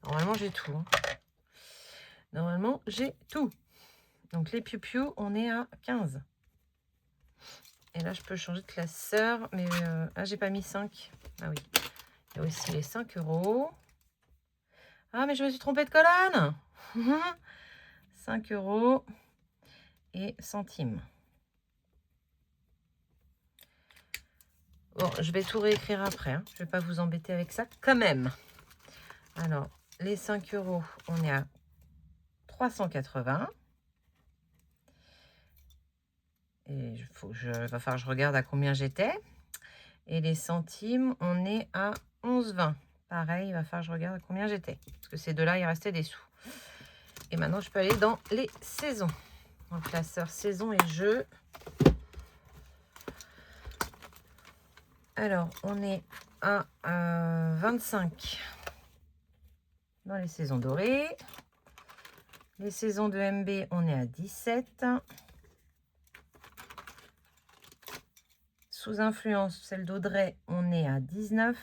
Normalement, j'ai tout. Hein. Normalement, j'ai tout. Donc, les piou-piou, on est à 15. Et là, je peux changer de classeur. Mais j'ai pas mis 5. Ah oui. Il y a aussi les 5 €. Ah, mais je me suis trompée de colonne. 5 € et centimes. Bon, je vais tout réécrire après. Hein. Je ne vais pas vous embêter avec ça quand même. Alors, les 5 €, on est à 380. Et va falloir que je regarde à combien j'étais. Et les centimes, on est à 11,20. Pareil, il va falloir que je regarde à combien j'étais. Parce que ces deux-là, il restait des sous. Et maintenant, je peux aller dans les saisons. Dans le classeur saison et jeux. Alors, on est à 25 dans les saisons dorées. Les saisons de MB, on est à 17. Sous influence, celle d'Audrey, on est à 19.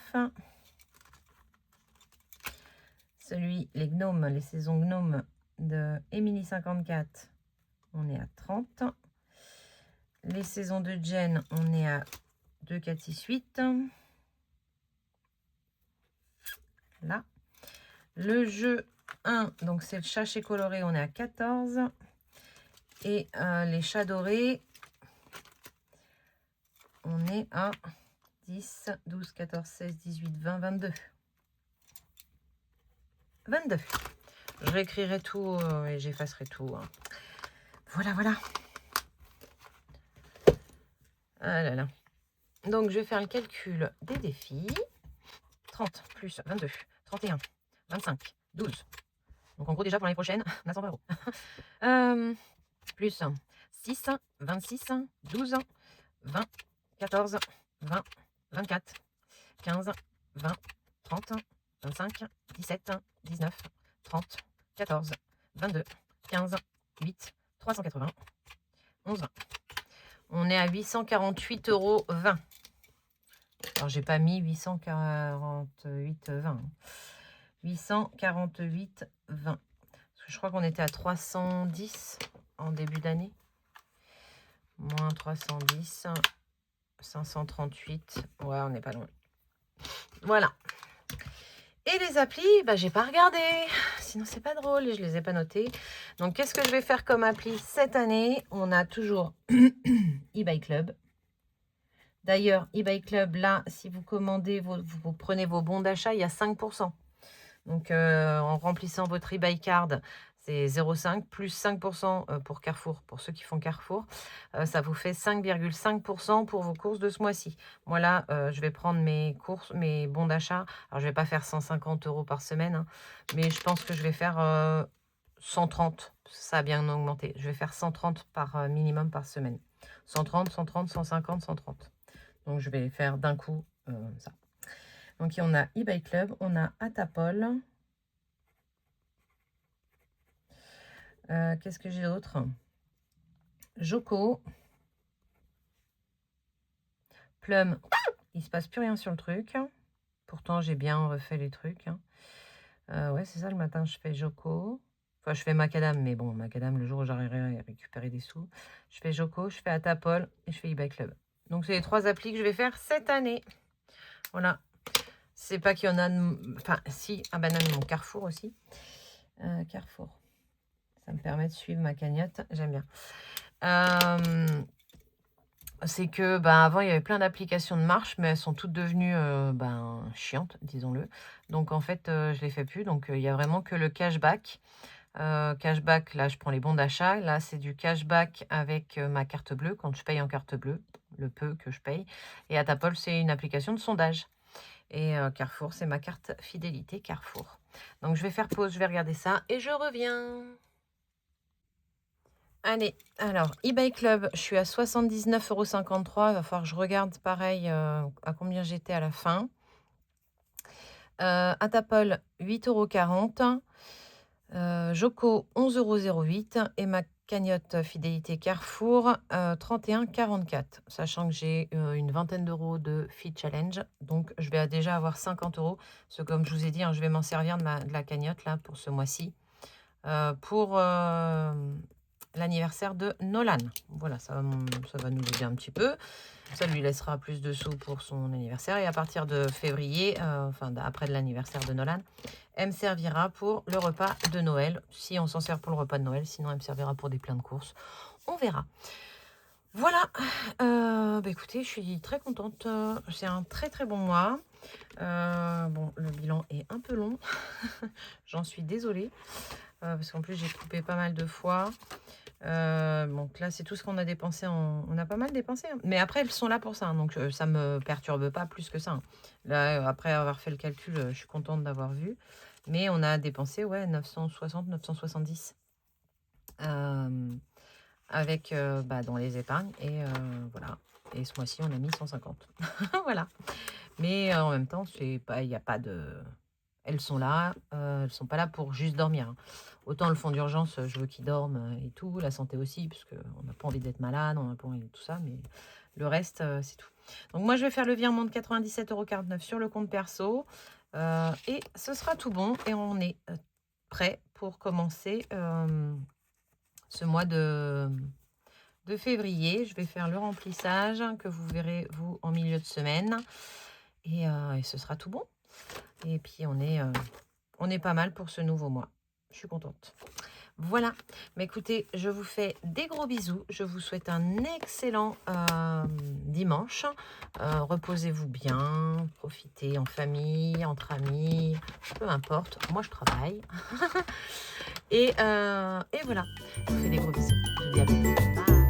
Celui, les gnomes, les saisons gnomes de Émilie 54, on est à 30. Les saisons de Jen, on est à 2, 4, 6, 8. Là. Le jeu 1, donc c'est le chat chez coloré, on est à 14. Et les chats dorés, on est à 10, 12, 14, 16, 18, 20, 22. 22. Je réécrirai tout et j'effacerai tout. Hein. Voilà, voilà. Ah là là. Donc, je vais faire le calcul des défis. 30 plus 22, 31, 25, 12. Donc, en gros, déjà, pour l'année prochaine, on a 120 €. Plus 6, 26, 12, 20, 14, 20, 24, 15, 20, 30, 25, 17, 19, 30, 14, 22, 15, 8, 380, 11, 20. On est à 848,20 €. Alors, j'ai pas mis 848,20. 848,20. Parce que je crois qu'on était à 310 en début d'année. Moins 310, 538. Ouais, on n'est pas loin. Voilà. Et les applis, bah, j'ai pas regardé. Sinon, c'est pas drôle et je les ai pas notés. Donc, qu'est-ce que je vais faire comme appli cette année? On a toujours eBay Club. D'ailleurs, eBay Club, là, si vous commandez, vous prenez vos bons d'achat, il y a 5%. Donc, en remplissant votre eBay card, c'est 0,5 plus 5% pour Carrefour. Pour ceux qui font Carrefour, ça vous fait 5,5% pour vos courses de ce mois-ci. Moi là, je vais prendre mes courses, mes bons d'achat. Alors je vais pas faire 150 € par semaine, hein, mais je pense que je vais faire 130. Ça a bien augmenté. Je vais faire 130 par minimum par semaine. 130, 130, 150, 130. Donc je vais faire d'un coup ça. Donc on a eBay Club, on a Atapol. Qu'est-ce que j'ai d'autre? Joko. Plum. Il se passe plus rien sur le truc. Pourtant, j'ai bien refait les trucs. Ouais, c'est ça, le matin, je fais Joko. Enfin, je fais Macadam, mais bon, Macadam, le jour où j'arriverai à récupérer des sous. Je fais Joko, je fais Atapol et je fais eBay Club. Donc, c'est les 3 applis que je vais faire cette année. Voilà. C'est pas qu'il y en a... Enfin, si. Ah ben non, mon Carrefour aussi. Carrefour. Ça me permet de suivre ma cagnotte. J'aime bien. C'est que avant, il y avait plein d'applications de marche, mais elles sont toutes devenues chiantes, disons-le. Donc, en fait, je les fais plus. Donc, il y a vraiment que le cashback. Cashback, là, je prends les bons d'achat. Là, c'est du cashback avec ma carte bleue, quand je paye en carte bleue, le peu que je paye. Et Atapol, c'est une application de sondage. Et Carrefour, c'est ma carte fidélité Carrefour. Donc, je vais faire pause, je vais regarder ça et je reviens. Allez, alors, eBay Club, je suis à 79,53 €. Il va falloir que je regarde pareil à combien j'étais à la fin. Atapol, 8,40 €. Joko, 11,08 € et ma cagnotte fidélité Carrefour, 31,44 €. Sachant que j'ai une vingtaine d'euros de Feed Challenge. Donc, je vais déjà avoir 50 €. Parce que, comme je vous ai dit, hein, je vais m'en servir de la cagnotte là pour ce mois-ci. Pour l'anniversaire de Nolan. Voilà, ça va nous aider un petit peu. Ça lui laissera plus de sous pour son anniversaire. Et à partir de février, après l'anniversaire de Nolan, elle me servira pour le repas de Noël. Si on s'en sert pour le repas de Noël, sinon elle me servira pour des pleins de courses. On verra. Voilà. Écoutez, je suis très contente. C'est un très très bon mois. Bon, le bilan est un peu long. J'en suis désolée. Parce qu'en plus, j'ai coupé pas mal de fois. Donc là, c'est tout ce qu'on a dépensé. On a pas mal dépensé. Hein. Mais après, elles sont là pour ça. Hein, donc, ça me perturbe pas plus que ça. Hein. Là, après avoir fait le calcul, je suis contente d'avoir vu. Mais on a dépensé, ouais, 960, 970. Avec, dans les épargnes. Et voilà. Et ce mois-ci, on a mis 150. Voilà. Mais en même temps, il n'y a pas de... Elles sont là, elles sont pas là pour juste dormir. Hein. Autant le fonds d'urgence, je veux qu'ils dorment et tout, la santé aussi, parce qu'on n'a pas envie d'être malade, on n'a pas envie de tout ça, mais le reste, c'est tout. Donc moi, je vais faire le virement de 97,49 € sur le compte perso, et ce sera tout bon, et on est prêt pour commencer ce mois de février. Je vais faire le remplissage que vous verrez, vous, en milieu de semaine, et ce sera tout bon. Et puis, on est pas mal pour ce nouveau mois. Je suis contente. Voilà. Mais écoutez, je vous fais des gros bisous. Je vous souhaite un excellent dimanche. Reposez-vous bien. Profitez en famille, entre amis. Peu importe. Moi, je travaille. et voilà. Je vous fais des gros bisous. Je vous dis à bientôt. Bye.